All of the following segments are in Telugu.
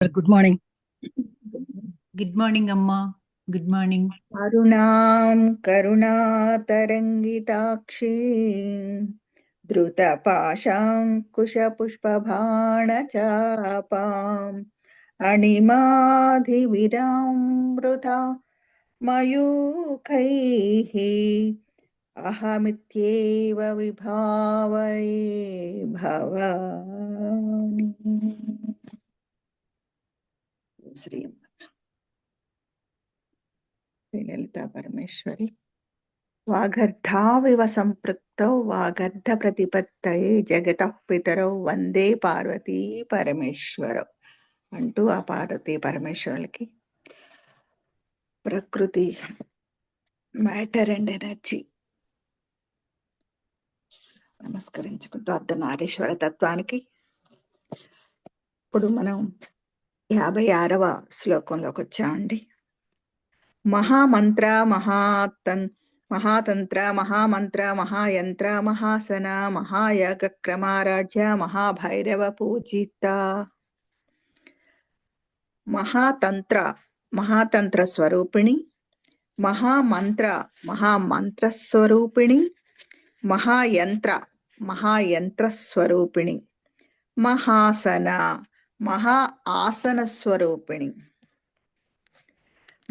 Good morning. గుడ్ మార్నింగ్ అమ్మా. Good morning. అరుణాం కరుణాతరంగితాక్షి ధృతపాశాంకుశపుష్పబాణచాపాం అణిమాధివిరామృతా మయూఖైః అహమిత్యేవ విభావయే భవాని. శ్రీ లలితా పరమేశ్వరి. వాగర్ధావివ సంపృక్తౌ వాగర్ధ ప్రతిపత్తయే జగతః పితరౌ వందే పార్వతీ పరమేశ్వరౌ అంటూ ఆ పార్వతీ పరమేశ్వరులకి ప్రకృతి, మ్యాటర్ అండ్ ఎనర్జీ నమస్కరించుకుంటూ అర్ధనారీశ్వర తత్వానికి ఇప్పుడు మనం 56వ శ్లోకంలోకి వచ్చామండి. మహామంత్ర మహాతంత్ర మహామంత్ర మహాయంత్ర మహాసన మహాయాగ క్రమారాధ్య మహాభైరవ పూజిత. మహాతంత్ర స్వరూపిణి, మహామంత్ర స్వరూపిణి, మహాయంత్ర స్వరూపిణి, మహాసన ఆసన స్వరూపిణి,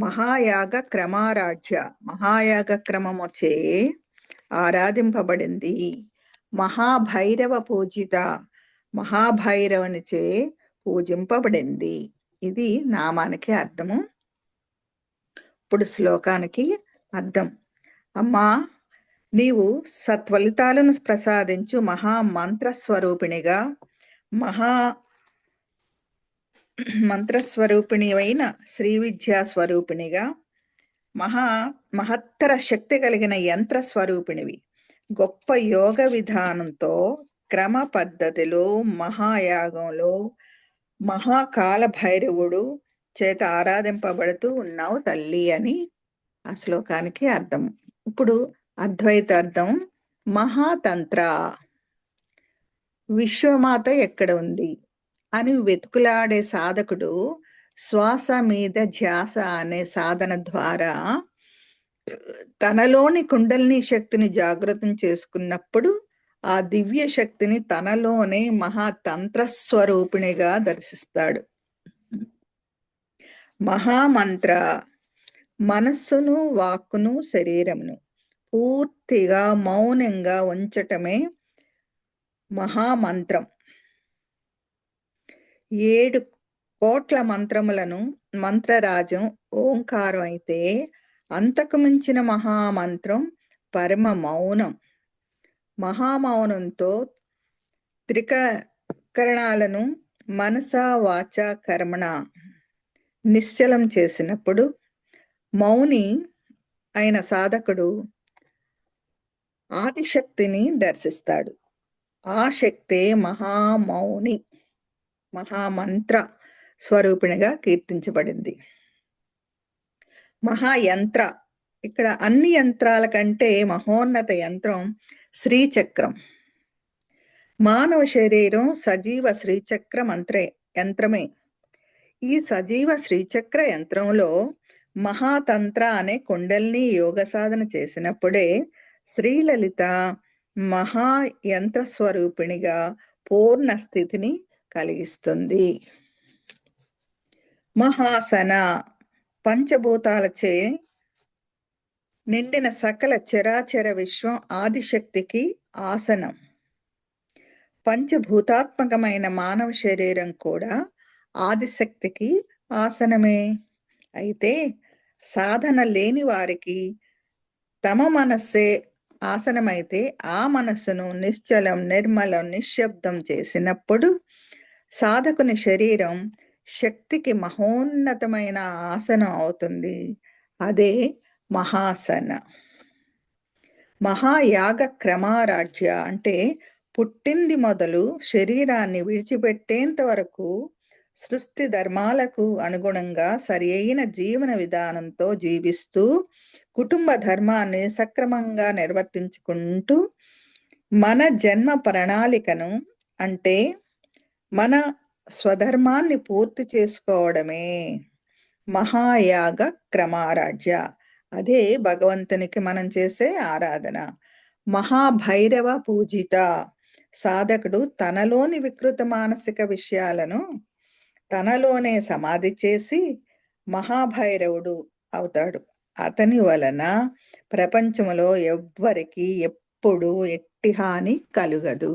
మహాయాగ క్రమారాధ్య మహాయాగ క్రమముచే ఆరాధింపబడింది, మహాభైరవ పూజిత మహాభైరవునిచే పూజింపబడింది. ఇది నామానికి అర్థము. ఇప్పుడు శ్లోకానికి అర్థం. అమ్మా, నీవు సత్ఫలితాలను ప్రసాదించు మహామంత్ర స్వరూపిణిగా, మంత్రస్వరూపిణి అయిన శ్రీ విద్యా స్వరూపిణిగా, మహత్తర శక్తి కలిగిన యంత్ర స్వరూపిణివి, గొప్ప యోగ విధానంతో క్రమ పద్ధతిలో మహాయాగంలో మహాకాల భైరవుడు చేత ఆరాధింపబడుతూ ఉన్నావు తల్లి అని ఆ శ్లోకానికి అర్థం. ఇప్పుడు అద్వైత అర్థం. మహాతంత్ర, విశ్వమాత ఎక్కడ ఉంది అని వెతుకులాడే సాధకుడు శ్వాస మీద ధ్యాస అనే సాధన ద్వారా తనలోని కుండలిని శక్తిని జాగృతం చేసుకున్నప్పుడు ఆ దివ్య శక్తిని తనలోనే మహాతంత్ర స్వరూపిణిగా దర్శిస్తాడు. మహామంత్ర మనస్సును, వాక్కును, శరీరమును పూర్తిగా మౌనంగా ఉంచటమే మహామంత్రం. 7 కోట్ల మంత్రములను మంత్రరాజం ఓంకారం అయితే అంతకు మించిన మహామంత్రం పరమ మౌనం. మహామౌనంతో త్రికరణాలను మనస వాచ కర్మణ నిశ్చలం చేసినప్పుడు మౌని అయిన సాధకుడు ఆదిశక్తిని దర్శిస్తాడు. ఆ శక్తే మహామౌని, మహామంత్ర స్వరూపిణిగా కీర్తించబడింది. మహాయంత్ర, ఇక్కడ అన్ని యంత్రాల కంటే మహోన్నత యంత్రం శ్రీచక్రం. మానవ శరీరం సజీవ శ్రీచక్ర యంత్రమే. ఈ సజీవ శ్రీచక్ర యంత్రంలో మహాతంత్ర అనే కుండలిని యోగ సాధన చేసినప్పుడే శ్రీలలిత మహాయంత్ర స్వరూపిణిగా పూర్ణ స్థితిని కలిగిస్తుంది. మహాసన, పంచభూతాలచే నిండిన సకల చరాచర విశ్వం ఆదిశక్తికి ఆసనం. పంచభూతాత్మకమైన మానవ శరీరం కూడా ఆదిశక్తికి ఆసనమే. అయితే సాధన లేని వారికి తమ మనస్సే ఆసనమైతే ఆ మనస్సును నిశ్చలం, నిర్మలం, నిశ్శబ్దం చేసినప్పుడు సాధకుని శరీరం శక్తికి మహోన్నతమైన ఆసనం అవుతుంది. అదే మహాసన. మహాయాగ క్రమారాధ్య అంటే పుట్టింది మొదలు శరీరాన్ని విడిచిపెట్టేంత వరకు సృష్టి ధర్మాలకు అనుగుణంగా సరి అయిన జీవన విధానంతో జీవిస్తూ కుటుంబ ధర్మాన్ని సక్రమంగా నిర్వర్తించుకుంటూ మన జన్మ ప్రణాళికను, అంటే మన స్వధర్మాన్ని పూర్తి చేసుకోవడమే మహాయాగ క్రమారాధ్య. అదే భగవంతునికి మనం చేసే ఆరాధన. మహాభైరవ పూజిత. సాధకుడు తనలోని వికృత మానసిక విషయాలను తనలోనే సమాధి చేసి మహాభైరవుడు అవుతాడు. అతని వలన ప్రపంచంలో ఎవ్వరికి ఎప్పుడు ఎట్టి హాని కలుగదు.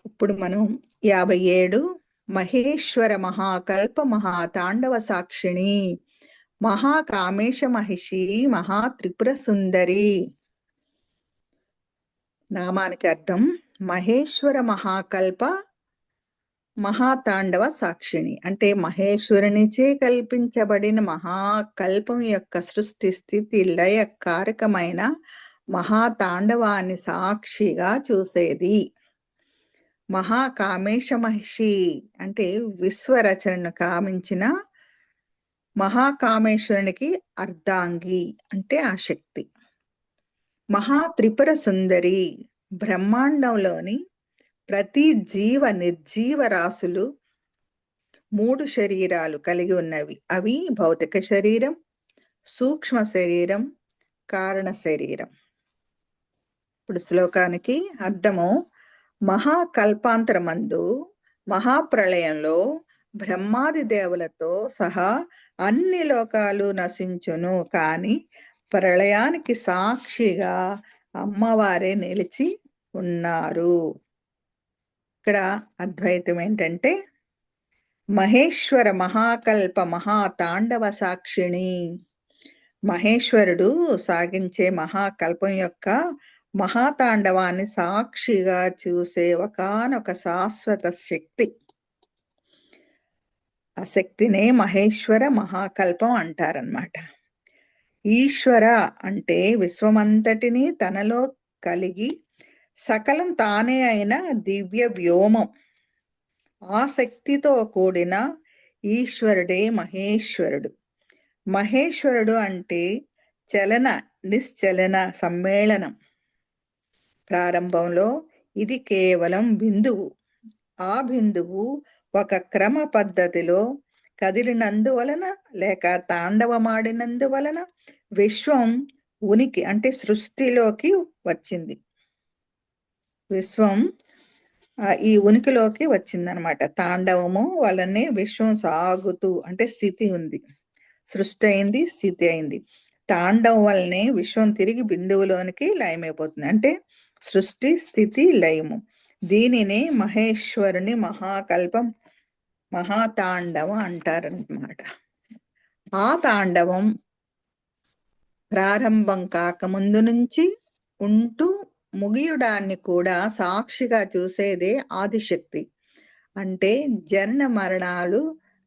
ఇప్పుడు మనం 57 మహేశ్వర మహాకల్ప మహాతాండవ సాక్షిణి మహాకామేశ మహిషి మహాత్రిపుర సుందరి. నామానికి అర్థం మహేశ్వర మహాకల్ప మహాతాండవ సాక్షిణి అంటే మహేశ్వరునిచే కల్పించబడిన మహాకల్పం యొక్క సృష్టి స్థితి లయ కారకమైన మహాతాండవాన్ని సాక్షిగా చూసేది. మహాకామేశ మహిషి అంటే విశ్వరచనను కామించిన మహాకామేశ్వరునికి అర్ధాంగి అంటే ఆ శక్తి. మహాత్రిపుర సుందరి బ్రహ్మాండంలోని ప్రతి జీవ నిర్జీవ రాశులు 3 శరీరాలు కలిగి ఉన్నవి. అవి భౌతిక శరీరం, సూక్ష్మ శరీరం, కారణ శరీరం. ఇప్పుడు శ్లోకానికి అర్థము: మహాకల్పాంతరమందు మహాప్రళయంలో బ్రహ్మాది దేవులతో సహా అన్ని లోకాలు నశించును, కాని ప్రళయానికి సాక్షిగా అమ్మవారే నిలిచి ఉన్నారు. ఇక్కడ అద్వైతం ఏంటంటే మహేశ్వర మహాకల్ప మహాతాండవ సాక్షిణి. మహేశ్వరుడు సాగించే మహాకల్పం యొక్క మహాతాండవాన్ని సాక్షిగా చూసే ఒకానొక శాశ్వత శక్తి. ఆ శక్తినే మహేశ్వర మహాకల్పం అంటారన్నమాట. ఈశ్వర అంటే విశ్వమంతటిని తనలో కలిగి సకలం తానే అయిన దివ్య వ్యోమం. ఆ శక్తితో కూడిన ఈశ్వరుడే మహేశ్వరుడు. మహేశ్వరుడు అంటే చలన నిశ్చలన సమ్మేళనం. ప్రారంభంలో ఇది కేవలం బిందువు. ఆ బిందువు ఒక క్రమ పద్ధతిలో కదిలినందువలన లేక తాండవమాడినందువలన విశ్వం ఉనికి అంటే సృష్టిలోకి వచ్చింది. విశ్వం ఈ ఉనికిలోకి వచ్చిందనమాట. తాండవము వలనే విశ్వం సాగుతూ అంటే స్థితి ఉంది. సృష్టి అయింది, స్థితి అయింది. తాండవం వల్లనే విశ్వం తిరిగి బిందువులోనికి లయమైపోతుంది. అంటే సృష్టి, స్థితి, లయము. దీనినే మహేశ్వరుని మహాకల్పం మహాతాండవం అంటారన్నమాట. ఆ తాండవం ప్రారంభం కాకముందు నుంచి ఉంటూ ముగియడాన్ని కూడా సాక్షిగా చూసేదే ఆదిశక్తి. అంటే జనన మరణాలు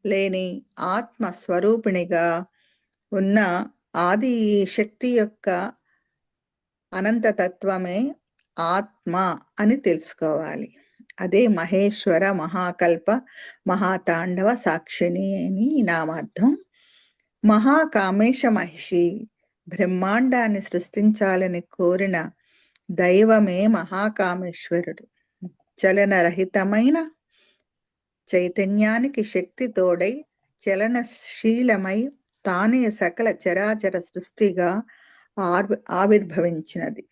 లేని ఆత్మస్వరూపిణిగా ఉన్న ఆది శక్తి యొక్క అనంతతత్వమే ఆత్మ అని తెలుసుకోవాలి. అదే మహేశ్వర మహాకల్ప మహాతాండవ సాక్షిణి అని నామార్థం. మహాకామేశ మహిషి బ్రహ్మాండాన్ని సృష్టించాలని కోరిన దైవమే మహాకామేశ్వరుడు. చలనరహితమైన చైతన్యానికి శక్తి తోడై చలనశీలమై తానే సకల చరాచర సృష్టిగా ఆవిర్భవించినది.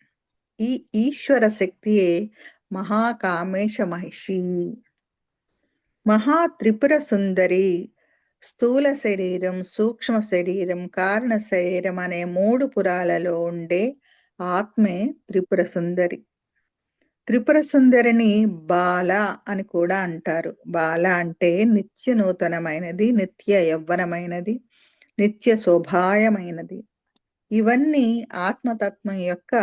ఈ ఈశ్వర శక్తియే మహాకామేశ మహిషి. మహాత్రిపుర సుందరి స్థూల శరీరం, సూక్ష్మ శరీరం, కారణ శరీరం అనే 3 పురాలలో ఉండే ఆత్మే త్రిపుర సుందరి. త్రిపుర సుందరిని బాల అని కూడా అంటారు. బాల అంటే నిత్య నూతనమైనది, నిత్య యవ్వనమైనది, నిత్య శోభాయమైనది. ఇవన్నీ ఆత్మతత్వం యొక్క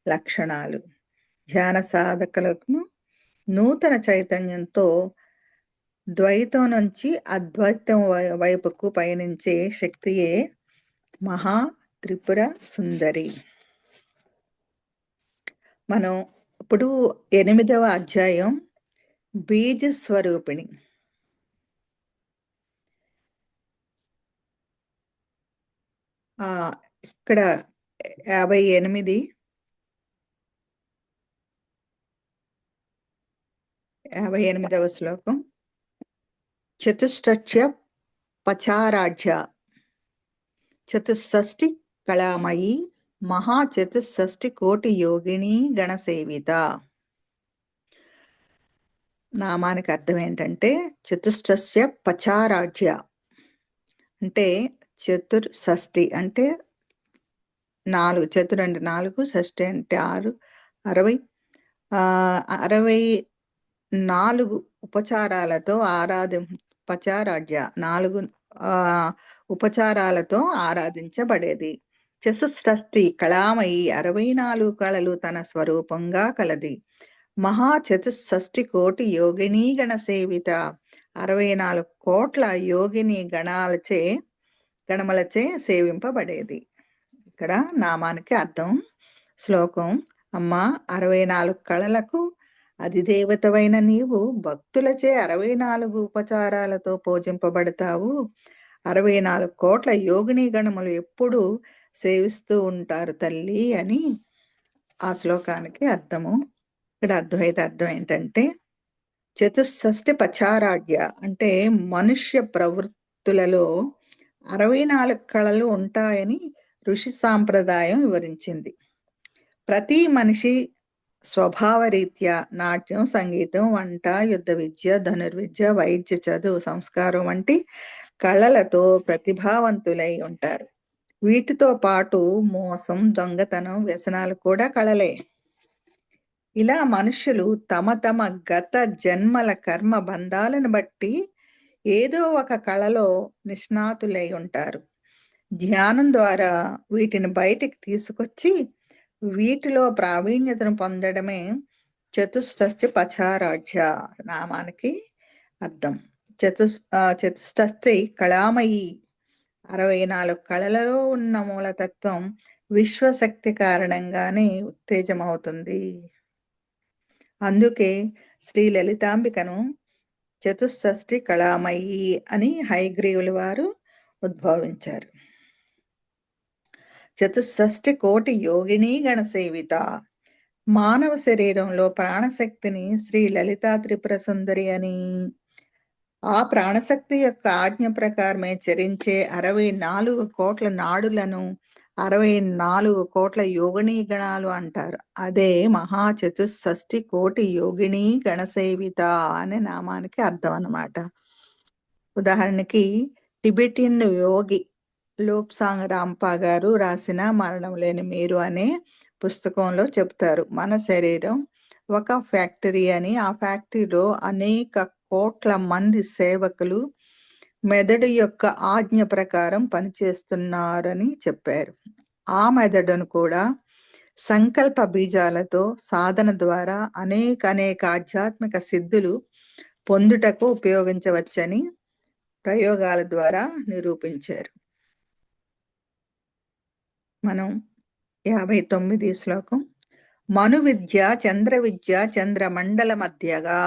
లక్షణాలు. ధ్యాన సాధకులకు నూతన చైతన్యంతో ద్వైతం నుంచి అద్వైతం వైపుకు పయనించే శక్తియే మహా త్రిపుర సుందరి. మనం ఇప్పుడు 8వ అధ్యాయం బీజ స్వరూపిణి. ఇక్కడ 58వ శ్లోకం. చతుష్టస్య పచారాఢ్య చతుషష్ఠి కళామయీ మహాచతుషష్ఠి కోటి యోగిని గణసేవిత. నామానికి అర్థం ఏంటంటే చతుష్టస్య పచారాఢ్య అంటే చతుర్షష్ఠి అంటే 4, చతుర్ అంటే 4, షష్ఠి అంటే 6, 60, 64 ఉపచారాలతో పచారాఢ్య 4 ఉపచారాలతో ఆరాధించబడేది. చతుషష్ఠి కళామయి 64 కళలు తన స్వరూపంగా కలది. మహా చతుషష్ఠి కోటి యోగిని గణ సేవిత 64 కోట్ల యోగిని గణములచే సేవింపబడేది. ఇక్కడ నామానికి అర్థం. శ్లోకం. అమ్మా, 64 కళలకు అధిదేవతవైన నీవు భక్తులచే 64 ఉపచారాలతో పూజింపబడతావు. 64 కోట్ల యోగిని గణములు ఎప్పుడు సేవిస్తూ ఉంటారు తల్లి అని ఆ శ్లోకానికి అర్థము. ఇక్కడ అద్వైత అర్థం ఏంటంటే చతుషష్ఠి పచారాఢ్య అంటే మనుష్య ప్రవృత్తులలో 64 కళలు ఉంటాయని ఋషి సాంప్రదాయం వివరించింది. ప్రతి మనిషి స్వభావరీత్యా నాట్యం, సంగీతం, వంట, యుద్ధ విద్య, ధనుర్విద్య, వైద్య చదువు, సంస్కారం వంటి కళలతో ప్రతిభావంతులై ఉంటారు. వీటితో పాటు మోసం, దొంగతనం, వ్యసనాలు కూడా కళలే. ఇలా మనుషులు తమ తమ గత జన్మల కర్మ బంధాలను బట్టి ఏదో ఒక కళలో నిష్ణాతులై ఉంటారు. ధ్యానం ద్వారా వీటిని బయటికి తీసుకొచ్చి వీటిలో ప్రావీణ్యతను పొందడమే చతుష్టస్య పచారాఢ్య నామానికి అర్థం. చతుష్టస్తి కళామయి 64 కళలలో ఉన్న మూలతత్వం విశ్వశక్తి కారణంగానే ఉత్తేజమవుతుంది. అందుకే శ్రీ లలితాంబికను చతుషష్ఠి కళామయి అని హయగ్రీవుల వారు ఉద్భవించారు. చతుషష్ఠి కోటి యోగిని గణసేవిత. మానవ శరీరంలో ప్రాణశక్తిని శ్రీ లలితా త్రిపుర సుందరి అని, ఆ ప్రాణశక్తి యొక్క ఆజ్ఞ ప్రకారమే చరించే 64 కోట్ల నాడులను 64 కోట్ల యోగిని గణాలు అంటారు. అదే మహా చతుషష్ఠి కోటి యోగిని గణసేవిత అనే నామానికి అర్థం అన్నమాట. ఉదాహరణకి టిబెటియన్ యోగి లోప్సాంగ్ రాంపా గారు రాసిన మరణం లేని మీరు అనే పుస్తకంలో చెప్తారు, మన శరీరం ఒక ఫ్యాక్టరీ అని. ఆ ఫ్యాక్టరీలో అనేక కోట్ల మంది సేవకులు మెదడు యొక్క ఆజ్ఞ ప్రకారం పనిచేస్తున్నారని చెప్పారు. ఆ మెదడును కూడా సంకల్ప బీజాలతో సాధన ద్వారా అనేక ఆధ్యాత్మిక సిద్ధులు పొందుటకు ఉపయోగించవచ్చని ప్రయోగాల ద్వారా నిరూపించారు. మనం 59 శ్లోకం. మను విద్య చంద్ర విద్య చంద్రమండల మధ్యగా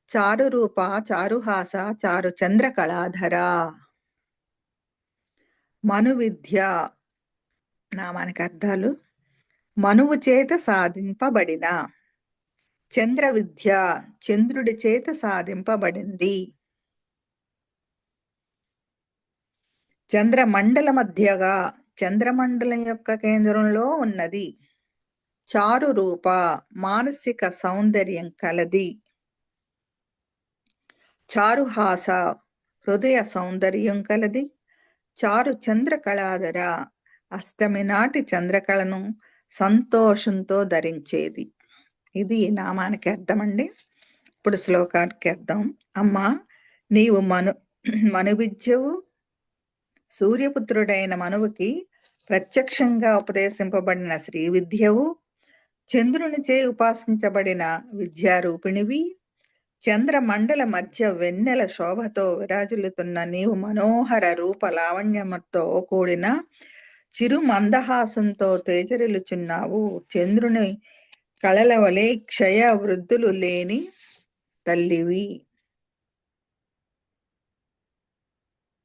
చారు రూప చారుహాస చారు చంద్ర కళాధర. మను విద్య నామానికి అర్థాలు. మనువు చేత సాధింపబడిన. చంద్ర విద్య చంద్రుడి చేత సాధింపబడింది. చంద్రమండల మధ్యగా చంద్రమండలం యొక్క కేంద్రంలో ఉన్నది. చారు రూప మానసిక సౌందర్యం కలది. చారుహాస హృదయ సౌందర్యం కలది. చారు చంద్ర కళాధర అష్టమి నాటి చంద్రకళను సంతోషంతో ధరించేది. ఇది నామానికి అర్థమండి. ఇప్పుడు శ్లోకానికి అర్థం. అమ్మా, నీవు మను విద్యవు, సూర్యపుత్రుడైన మనువుకి ప్రత్యక్షంగా ఉపదేశింపబడిన శ్రీ విద్యవు, చంద్రునిచే ఉపాసించబడిన విద్యారూపిణివి, చంద్రమండల మధ్య వెన్నెల శోభతో విరాజిల్లుతున్న నీవు మనోహర రూప లావణ్యముతో కూడిన చిరు మందహాసంతో తేజరిల్లుచున్నావు. చంద్రుని కళల వలె క్షయ వృద్ధులు లేని తల్లివి.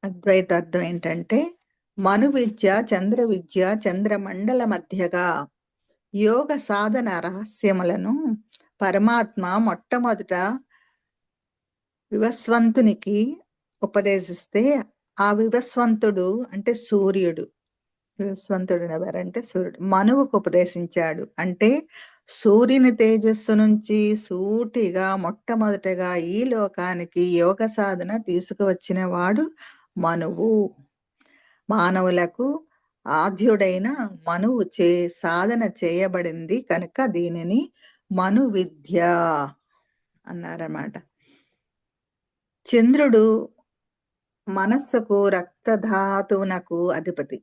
అద్వైత అర్థం ఏంటంటే మను విద్య చంద్ర విద్య చంద్రమండల మధ్యగా యోగ సాధన రహస్యములను పరమాత్మ మొట్టమొదట వివస్వంతునికి ఉపదేశిస్తే ఆ వివస్వంతుడు అంటే సూర్యుడు. వివస్వంతుడు ఎవరంటే సూర్యుడు మనువుకు ఉపదేశించాడు. అంటే సూర్యుని తేజస్సు నుంచి సూటిగా మొట్టమొదటగా ఈ లోకానికి యోగ సాధన తీసుకువచ్చిన వాడు మనువు. మానవులకు ఆద్యుడైన మనువు సాధన చేయబడింది కనుక దీనిని మను విద్య అన్నారన్నమాట. చంద్రుడు మనస్సుకు రక్తధాతువునకు అధిపతి.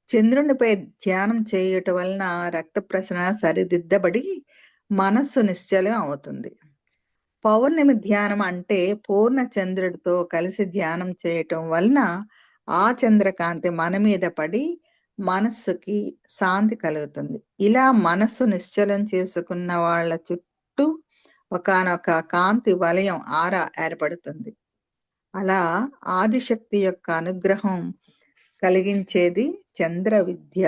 చంద్రునిపై ధ్యానం చేయుట వలన రక్త ప్రసరణ సరిదిద్దబడి మనస్సు నిశ్చలం అవుతుంది. పౌర్ణమి ధ్యానం అంటే పూర్ణ చంద్రుడితో కలిసి ధ్యానం చేయటం వలన ఆ చంద్రకాంతి మన మీద పడి మనస్సుకి శాంతి కలుగుతుంది. ఇలా మనస్సు నిశ్చలం చేసుకున్న వాళ్ళ చుట్టూ ఒకానొక కాంతి వలయం ఆరా ఏర్పడుతుంది. అలా ఆదిశక్తి యొక్క అనుగ్రహం కలిగించేది చంద్ర విద్య.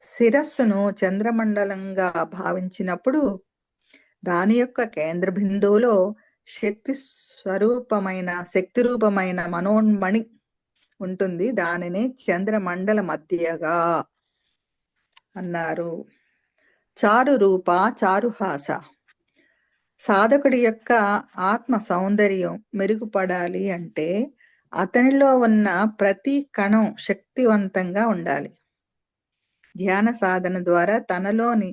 శిరస్సును చంద్రమండలంగా భావించినప్పుడు దాని యొక్క కేంద్ర బిందువులో శక్తి రూపమైన మనోన్మణి ఉంటుంది. దానిని చంద్రమండల మధ్యగా అన్నారు. చారు రూప చారుహాస. సాధకుడి యొక్క ఆత్మ సౌందర్యం మెరుగుపడాలి అంటే అతనిలో ఉన్న ప్రతి కణం శక్తివంతంగా ఉండాలి. ధ్యాన సాధన ద్వారా తనలోని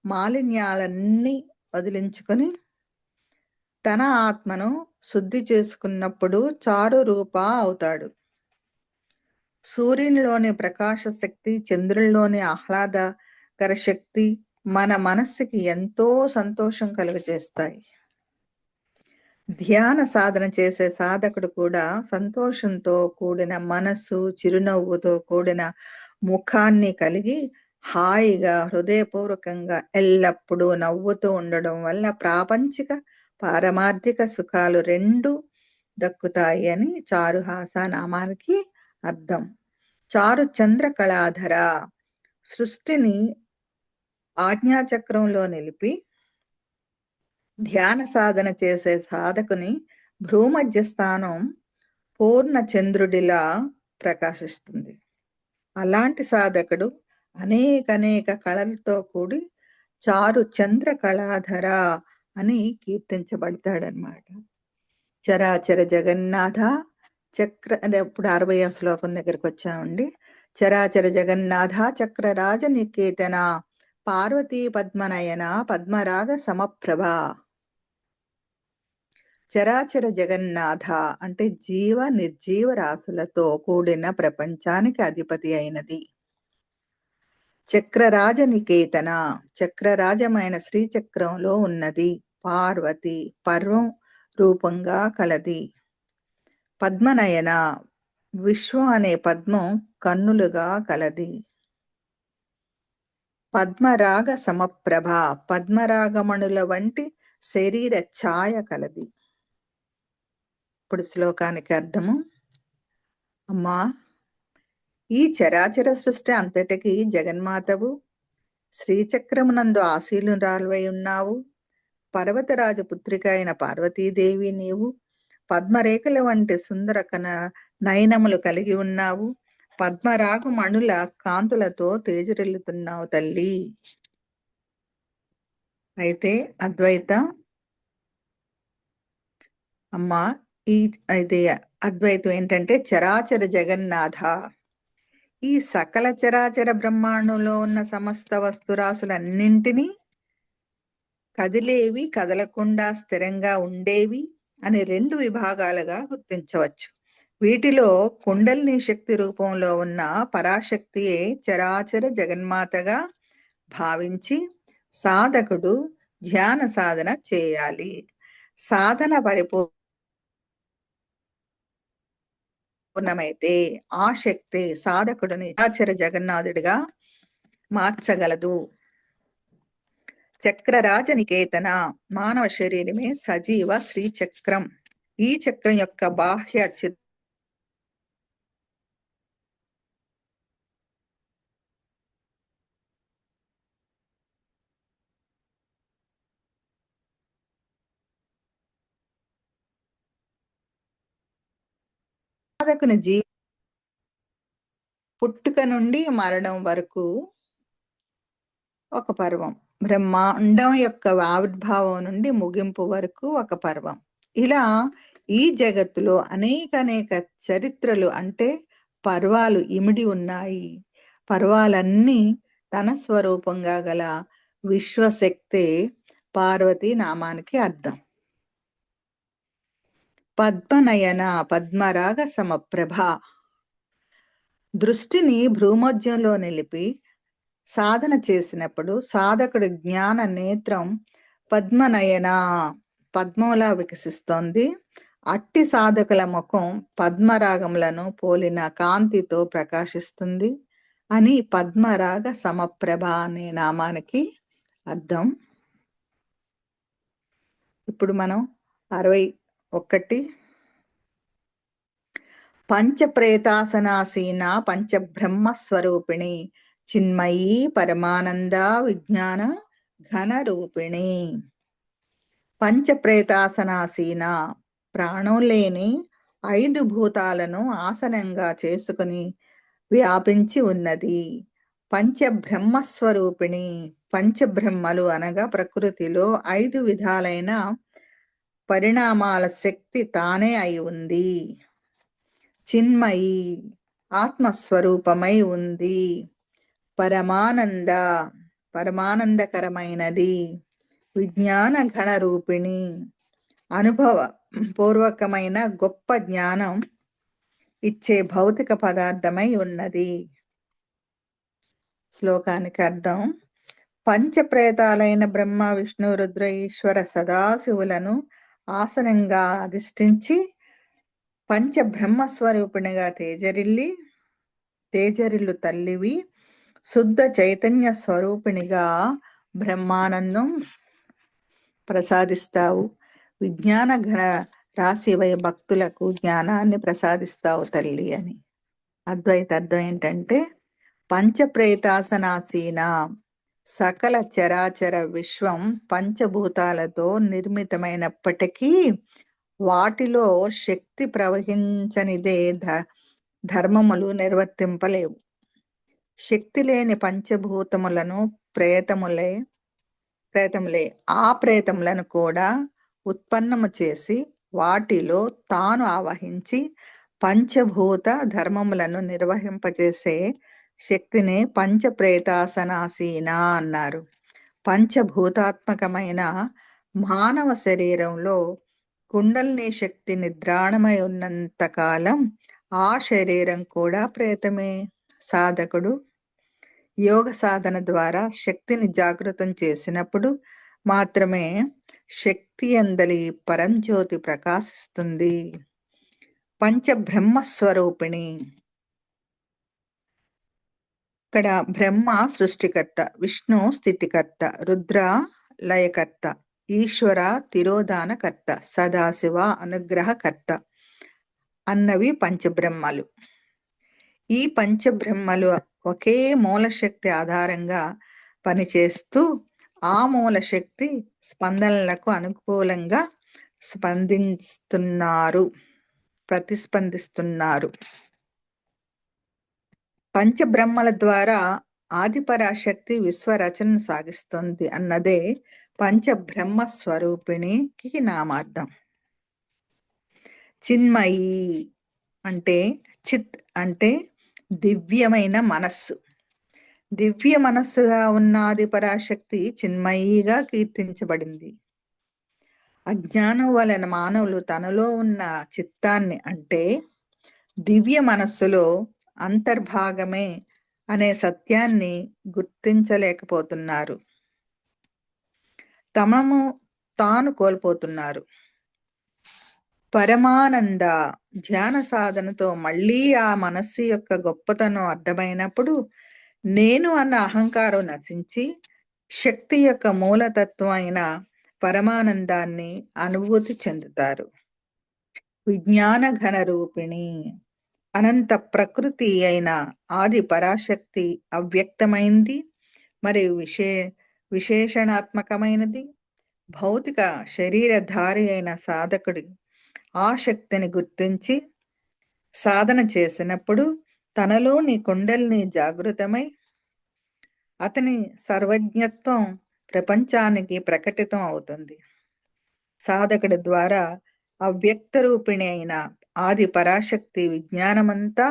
మాలిన్యాలన్నీ వదిలించుకొని తన ఆత్మను శుద్ధి చేసుకున్నప్పుడు చారు రూప అవుతాడు. సూర్యునిలోని ప్రకాశ శక్తి, చంద్రుల్లోని ఆహ్లాదకర శక్తి మన మనస్సుకి ఎంతో సంతోషం కలుగజేస్తాయి. ధ్యాన సాధన చేసే సాధకుడు కూడా సంతోషంతో కూడిన మనస్సు, చిరునవ్వుతో కూడిన ముఖాన్ని కలిగి హాయిగా హృదయపూర్వకంగా ఎల్లప్పుడూ నవ్వుతూ ఉండడం వల్ల ప్రాపంచిక పారమార్థిక సుఖాలు రెండు దక్కుతాయి అని చారుహాస నామానికి అర్థం. చారు చంద్ర కళాధర. సృష్టిని ఆజ్ఞాచక్రంలో నిలిపి ధ్యాన సాధన చేసే సాధకుని భ్రూమధ్య స్థానం పూర్ణ చంద్రుడిలా ప్రకాశిస్తుంది. అలాంటి సాధకుడు అనేక కళలతో కూడి చారు చంద్ర కళాధర అని కీర్తించబడతాడనమాట. చరాచర జగన్నాథ చక్ర ఇప్పుడు 60వ శ్లోకం దగ్గరికి వచ్చామండి. చరాచర జగన్నాథ చక్ర రాజనికేతన పార్వతీ పద్మనయన పద్మరాగ సమప్రభ. చరాచర జగన్నాథ అంటే జీవ నిర్జీవ రాశులతో కూడిన ప్రపంచానికి అధిపతి అయినది. చక్రరాజ నికేతన చక్రరాజమైన శ్రీచక్రంలో ఉన్నది. పార్వతి పర్వం రూపంగా కలది. పద్మనయన విశ్వం అనే పద్మం కన్నులుగా కలది. పద్మరాగ సమప్రభ పద్మరాగమణుల వంటి శరీర ఛాయ కలది. ఇప్పుడు శ్లోకానికి అర్థము. అమ్మా, ఈ చరాచర సృష్టి అంతటికి జగన్మాతవు, శ్రీచక్రమునందు ఆశీలురాలువై ఉన్నావు. పర్వతరాజు పుత్రిక అయిన పార్వతీదేవి నీవు. పద్మరేఖల వంటి సుందర నయనములు కలిగి ఉన్నావు. పద్మరాగు మణుల కాంతులతో తేజరిల్లుతున్నావు తల్లి. అయితే అద్వైత అమ్మా, అయితే అద్వైతం ఏంటంటే చరాచర జగన్నాథ, ఈ సకల చరాచర బ్రహ్మాండంలో ఉన్న సమస్త వస్తురాశులన్నింటినీ కదిలేవి, కదలకుండా స్థిరంగా ఉండేవి అని రెండు విభాగాలుగా గుర్తించవచ్చు. వీటిలో కుండలిని శక్తి రూపంలో ఉన్న పరాశక్తియే చరాచర జగన్మాతగా భావించి సాధకుడు ధ్యాన సాధన చేయాలి. సాధన పరిపూర్ణమైతే ఆ శక్తి సాధకుడిని చరాచర జగన్నాథుడిగా మార్చగలదు. చక్రరాజ నికేతన మానవ శరీరమే సజీవ శ్రీచక్రం. ఈ చక్రం యొక్క బాహ్య సాధకుని పుట్టుక నుండి మరణం వరకు ఒక పర్వం, బ్రహ్మాండం యొక్క ఆవిర్భావం నుండి ముగింపు వరకు ఒక పర్వం. ఇలా ఈ జగత్తులో అనేక చరిత్రలు అంటే పర్వాలు ఇమిడి ఉన్నాయి. పర్వాలన్నీ తన స్వరూపంగా గల విశ్వశక్తే పార్వతీ నామానికి అర్థం. పద్మనయన పద్మరాగ సమప్రభ. దృష్టిని భ్రూమధ్యంలో నిలిపి సాధన చేసినప్పుడు సాధకుడి జ్ఞాన నేత్రం పద్మనయన పద్మంలా వికసిస్తోంది. అట్టి సాధకుల ముఖం పద్మరాగములను పోలిన కాంతితో ప్రకాశిస్తుంది అని పద్మరాగ సమప్రభ అనే నామానికి అర్థం. ఇప్పుడు మనం 61 పంచప్రేతాసనాసీన పంచబ్రహ్మస్వరూపిణి చిన్మయీ పరమానంద విజ్ఞాన ఘన రూపిణి. పంచప్రేతాసనాసీన ప్రాణం లేని 5 భూతాలను ఆసనంగా చేసుకుని వ్యాపించి ఉన్నది. పంచబ్రహ్మస్వరూపిణి పంచబ్రహ్మలు అనగా ప్రకృతిలో 5 విధాలైన పరిణామాల శక్తి తానే అయి ఉంది. చిన్మయి ఆత్మస్వరూపమై ఉంది. పరమానందకరమైనది. విజ్ఞాన ఘన రూపిణి అనుభవ పూర్వకమైన గొప్ప జ్ఞానం ఇచ్చే భౌతిక పదార్థమై ఉన్నది. శ్లోకానికి అర్థం: పంచప్రేతాలైన బ్రహ్మ విష్ణు రుద్ర ఈశ్వర సదాశివులను ఆసనంగా అధిష్ఠించి పంచబ్రహ్మస్వరూపిణిగా తేజరిల్లు తల్లివి, శుద్ధ చైతన్య స్వరూపిణిగా బ్రహ్మానందం ప్రసాదిస్తావు. విజ్ఞాన ఘన రాశివై భక్తులకు జ్ఞానాన్ని ప్రసాదిస్తావు తల్లి అని. అద్వైత అర్థం ఏంటంటే, పంచప్రేతాసనాసీన సకల చరాచర విశ్వం పంచభూతాలతో నిర్మితమైనప్పటికీ వాటిలో శక్తి ప్రవహించనిదే ధర్మములు నిర్వర్తింపలేవు. శక్తి లేని పంచభూతములను ప్రేతములే ఆ ప్రేతములను కూడా ఉత్పన్నము చేసి వాటిలో తాను ఆవహించి పంచభూత ధర్మములను నిర్వహింపజేసే శక్తిని పంచప్రేతాసనాసీన అన్నారు. పంచభూతాత్మకమైన మానవ శరీరంలో కుండలిని శక్తి నిద్రాణమై ఉన్నంత కాలం ఆ శరీరం కూడా ప్రేతమే. సాధకుడు యోగ సాధన ద్వారా శక్తిని జాగృతం చేసినప్పుడు మాత్రమే శక్తి అందలి పరంజ్యోతి ప్రకాశిస్తుంది. పంచబ్రహ్మస్వరూపిణి. ఇక్కడ బ్రహ్మ సృష్టికర్త, విష్ణు స్థితికర్త, రుద్ర లయకర్త, ఈశ్వర తిరోధానకర్త, సదాశివ అనుగ్రహకర్త అన్నవి పంచబ్రహ్మలు. ఈ పంచబ్రహ్మలు ఒకే మూలశక్తి ఆధారంగా పనిచేస్తూ ఆ మూలశక్తి స్పందనలకు అనుకూలంగా ప్రతిస్పందిస్తున్నారు. పంచబ్రహ్మల ద్వారా ఆదిపరాశక్తి విశ్వరచనను సాగిస్తుంది అన్నదే పంచబ్రహ్మ స్వరూపిణికి నామార్థం. చిన్మయి అంటే చిత్ అంటే దివ్యమైన మనస్సు. దివ్య మనస్సుగా ఉన్న ఆదిపరాశక్తి చిన్మయిగా కీర్తించబడింది. అజ్ఞానం వలన మానవులు తనలో ఉన్న చిత్తాన్ని అంటే దివ్య మనస్సులో అంతర్భాగమే అనే సత్యాన్ని గుర్తించలేకపోతున్నారు. తమను తాను కోల్పోతున్నారు. పరమానంద ధ్యాన సాధనతో మళ్ళీ ఆ మనస్సు యొక్క గొప్పతనం అర్థమైనప్పుడు నేను అన్న అహంకారం నశించి శక్తి యొక్క మూలతత్వం అయిన పరమానందాన్ని అనుభూతి చెందుతారు. విజ్ఞాన ఘన రూపిణి అనంత ప్రకృతి అయిన ఆది పరాశక్తి అవ్యక్తమైంది మరియు విశేషణాత్మకమైనది. భౌతిక శరీరధారి అయిన సాధకుడి ఆ శక్తిని గుర్తించి సాధన చేసినప్పుడు తనలోని కుండలిని జాగృతమై అతని సర్వజ్ఞత్వం ప్రపంచానికి ప్రకటితం అవుతుంది. సాధకుడి ద్వారా అవ్యక్త రూపిణి అయిన ఆది పరాశక్తి విజ్ఞానమంతా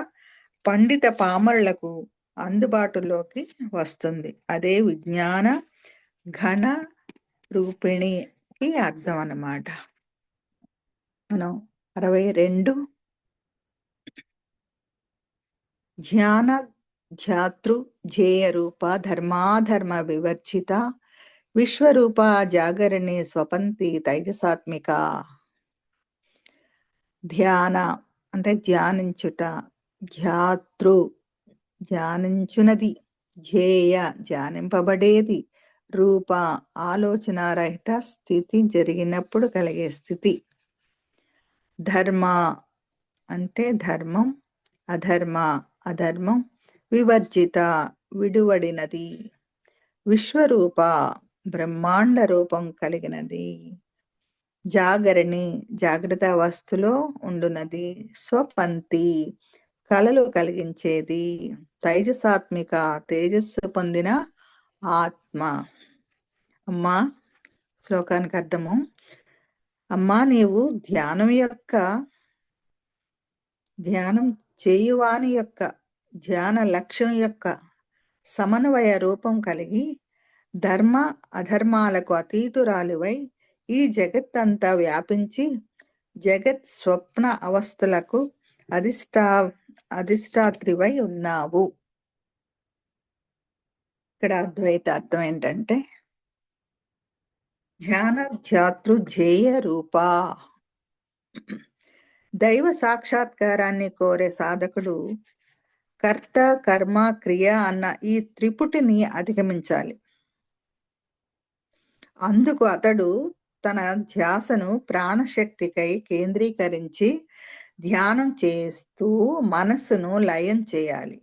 పండిత పామరులకు అందుబాటులోకి వస్తుంది. అదే విజ్ఞాన ఘన రూపిణికి అర్థం అన్నమాట. మనం 62 ధ్యాన ధ్యాతృ ధ్యేయ రూప ధర్మాధర్మ వివర్జిత విశ్వరూప జాగరణి స్వపంతి తైజసాత్మిక. ధ్యాన అంటే ధ్యానించుట, ధ్యాతృ ధ్యానించునది, ధ్యేయ ధ్యానింపబడేది, రూప ఆలోచనారహిత స్థితి జరిగినప్పుడు కలిగే స్థితి, ధర్మ అంటే ధర్మం, అధర్మ అధర్మం, వివర్జిత విడువడినది, విశ్వరూప బ్రహ్మాండ రూపం కలిగినది, జాగరణి జాగ్రత్త అవస్థలో ఉండునది, స్వపంతి కలలు కలిగించేది, తైజసాత్మిక తేజస్సు పొందిన ఆత్మ. అమ్మా, శ్లోకానికి అర్థము: అమ్మా, నీవు ధ్యానం చేయువాని యొక్క ధ్యాన లక్ష్యం యొక్క సమన్వయ రూపం కలిగి ధర్మ అధర్మాలకు అతీతురాలివై ఈ జగత్తంతా వ్యాపించి జగత్ స్వప్న అవస్థలకు అధిష్టాత్రివై ఉన్నావు. ఇక్కడ అద్వైత అర్థం ఏంటంటే ధ్యాన ధ్యాతృ ధ్యేయ రూప. దైవ సాక్షాత్కారాన్ని కోరే సాధకుడు కర్త కర్మ క్రియ అన్న ఈ త్రిపుటిని అధిగమించాలి. అందుకు అతడు తన ధ్యాసను ప్రాణశక్తికై కేంద్రీకరించి ధ్యానం చేస్తూ మనస్సును లయం చేయాలి.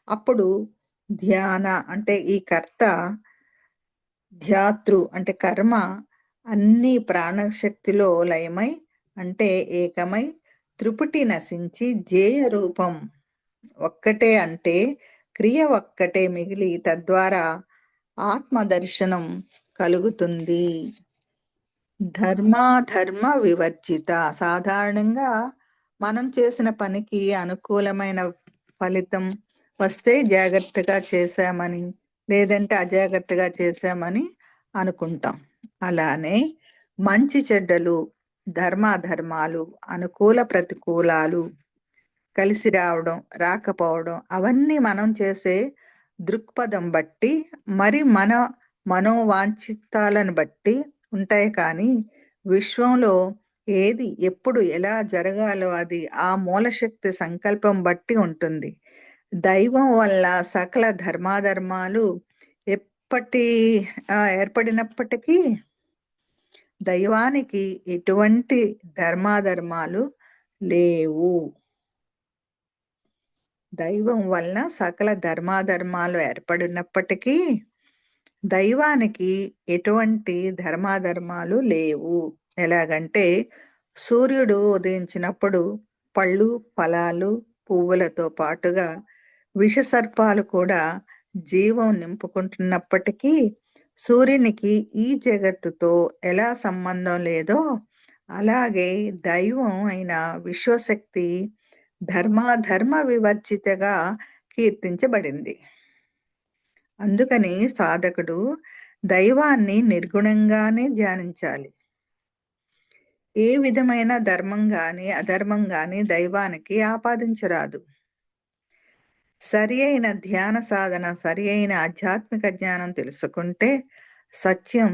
అప్పుడు ధ్యాన అంటే ఈ కర్త, ధ్యాతృ అంటే కర్మ అన్ని ప్రాణశక్తిలో లయమై అంటే ఏకమై త్రిపుటి నశించి ధ్యేయ రూపం ఒక్కటే అంటే క్రియ ఒక్కటే మిగిలి తద్వారా ఆత్మదర్శనం కలుగుతుంది. ధర్మాధర్మ వివర్జిత. సాధారణంగా మనం చేసిన పనికి అనుకూలమైన ఫలితం వస్తే జాగ్రత్తగా చేశామని, లేదంటే అజాగ్రత్తగా చేశామని అనుకుంటాం. అలానే మంచి చెడ్డలు, ధర్మాధర్మాలు, అనుకూల ప్రతికూలాలు కలిసి రావడం రాకపోవడం అవన్నీ మనం చేసే దృక్పథం బట్టి మరి మన మనోవాంఛితాలను బట్టి ఉంటాయి. కానీ విశ్వంలో ఏది ఎప్పుడు ఎలా జరగాలో అది ఆ మూలశక్తి సంకల్పం బట్టి ఉంటుంది. దైవం వల్ల సకల ధర్మాధర్మాలు ఏర్పడినప్పటికీ దైవానికి ఎటువంటి ధర్మాధర్మాలు లేవు. దైవం వలన సకల ధర్మాధర్మాలు ఏర్పడినప్పటికీ దైవానికి ఎటువంటి ధర్మాధర్మాలు లేవు. ఎలాగంటే సూర్యుడు ఉదయించినప్పుడు పళ్ళు, ఫలాలు, పువ్వులతో పాటుగా విషసర్పాలు కూడా జీవం నింపుకుంటున్నప్పటికీ సూర్యునికి ఈ జగత్తుతో ఎలా సంబంధం లేదో అలాగే దైవం అయిన విశ్వశక్తి ధర్మాధర్మ వివర్జితగా కీర్తించబడింది. అందుకని సాధకుడు దైవాన్ని నిర్గుణంగానే ధ్యానించాలి. ఏ విధమైన ధర్మం గాని అధర్మం గాని దైవానికి ఆపాదించరాదు. సరి అయిన ధ్యాన సాధన, సరి అయిన ఆధ్యాత్మిక జ్ఞానం తెలుసుకుంటే సత్యం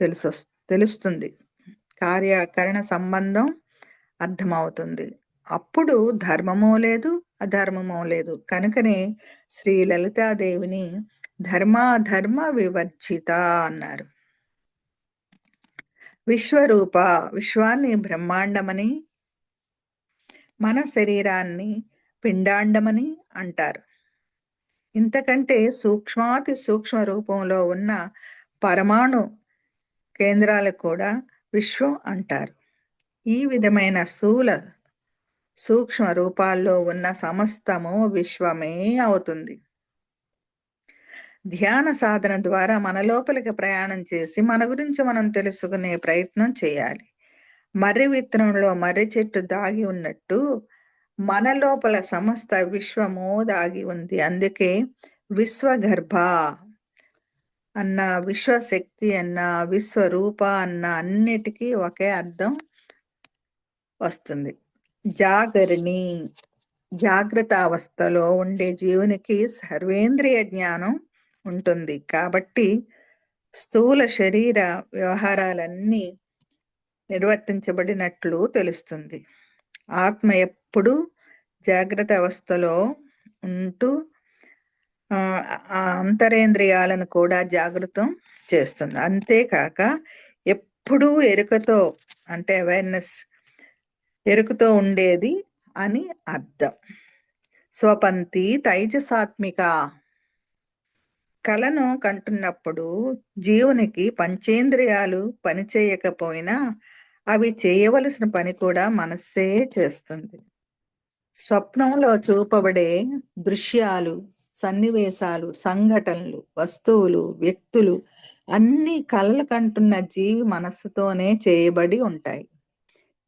తెలుస్తుంది, కార్యకరణ సంబంధం అర్థమవుతుంది. అప్పుడు ధర్మమో లేదు, అధర్మమో లేదు. కనుకనే శ్రీ లలితాదేవిని ధర్మాధర్మ వివర్జిత అన్నారు. విశ్వరూప, విశ్వాన్ని బ్రహ్మాండమని, మన శరీరాన్ని పిండాండమని అంటారు. ఇంతకంటే సూక్ష్మాతి సూక్ష్మ రూపంలో ఉన్న పరమాణు కేంద్రాలు కూడా విశ్వం అంటారు. ఈ విధమైన స్థూల సూక్ష్మ రూపాల్లో ఉన్న సమస్తము విశ్వమే అవుతుంది. ధ్యాన సాధన ద్వారా మన లోపలికి ప్రయాణం చేసి మన గురించి మనం తెలుసుకునే ప్రయత్నం చేయాలి. మర్రి విత్తనంలో మర్రి చెట్టు దాగి ఉన్నట్టు మన లోపల సమస్త విశ్వము దాగి ఉంది. అందుకే విశ్వగర్భ అన్న, విశ్వశక్తి అన్న, విశ్వరూప అన్న అన్నిటికీ ఒకే అర్థం వస్తుంది. జాగరణి, జాగ్రత్త అవస్థలో ఉండే జీవునికి సర్వేంద్రియ జ్ఞానం ఉంటుంది. కాబట్టి స్థూల శరీర వ్యవహారాలన్నీ నిర్వర్తించబడినట్లు తెలుస్తుంది. ఆత్మ ఎప్పుడూ జాగ్రత్త అవస్థలో ఉంటూ ఆ అంతరేంద్రియాలను కూడా జాగృతం చేస్తుంది. అంతేకాక ఎప్పుడూ ఎరుకతో, అంటే అవేర్నెస్, ఎరుకతో ఉండేది అని అర్థం. స్వపంతి తైజసాత్మిక, కలను కంటున్నప్పుడు జీవునికి పంచేంద్రియాలు పనిచేయకపోయినా అవి చేయవలసిన పని కూడా మనస్సే చేస్తుంది. స్వప్నంలో చూపబడే దృశ్యాలు, సన్నివేశాలు, సంఘటనలు, వస్తువులు, వ్యక్తులు అన్ని కలలు కంటున్న జీవి మనస్సుతోనే చేయబడి ఉంటాయి.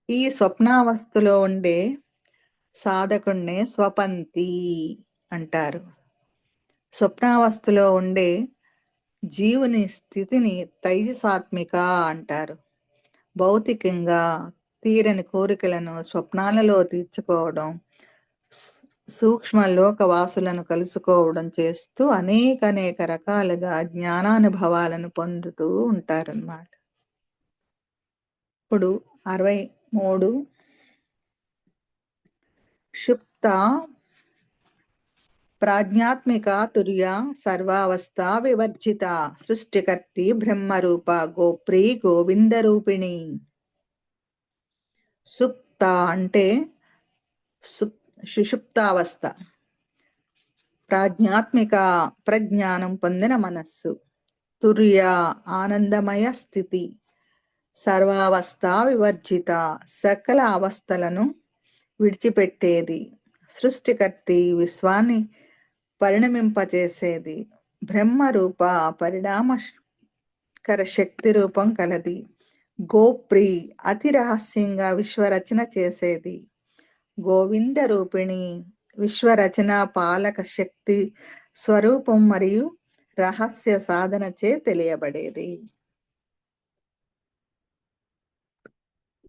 ఈ స్వప్నావస్థలో ఉండే సాధకుణ్ణే స్వపంతి అంటారు. స్వప్నావస్థలో ఉండే జీవుని స్థితిని తైజసాత్మిక అంటారు. భౌతికంగా తీరని కోరికలను స్వప్నాలలో తీర్చుకోవడం, సూక్ష్మ లోకవాసులను కలుసుకోవడం చేస్తూ అనేక రకాలుగా జ్ఞానానుభవాలను పొందుతూ ఉంటారన్నమాట. ఇప్పుడు 63 షుప్త ప్రాజ్ఞాత్మిక తుర్య సర్వావస్థ వివర్జిత సృష్టికర్తి బ్రహ్మరూప గోప్రీ గోవింద రూపిణి. సుప్త అంటే సుషుప్తావస్థ, ప్రాజ్ఞాత్మిక ప్రజ్ఞానం పొందిన మనస్సు, తుర్య ఆనందమయ స్థితి, సర్వావస్థ వివర్జిత సకల అవస్థలను విడిచిపెట్టేది, సృష్టికర్తి విశ్వాన్ని పరిణమింపచేసేది, బ్రహ్మరూప పరిణామకర శక్తి రూపం కలది, గోప్రి అతి రహస్యంగా విశ్వరచన చేసేది, గోవింద రూపిణి విశ్వరచన పాలక శక్తి స్వరూపం మరియు రహస్య సాధనచే తెలియబడేది.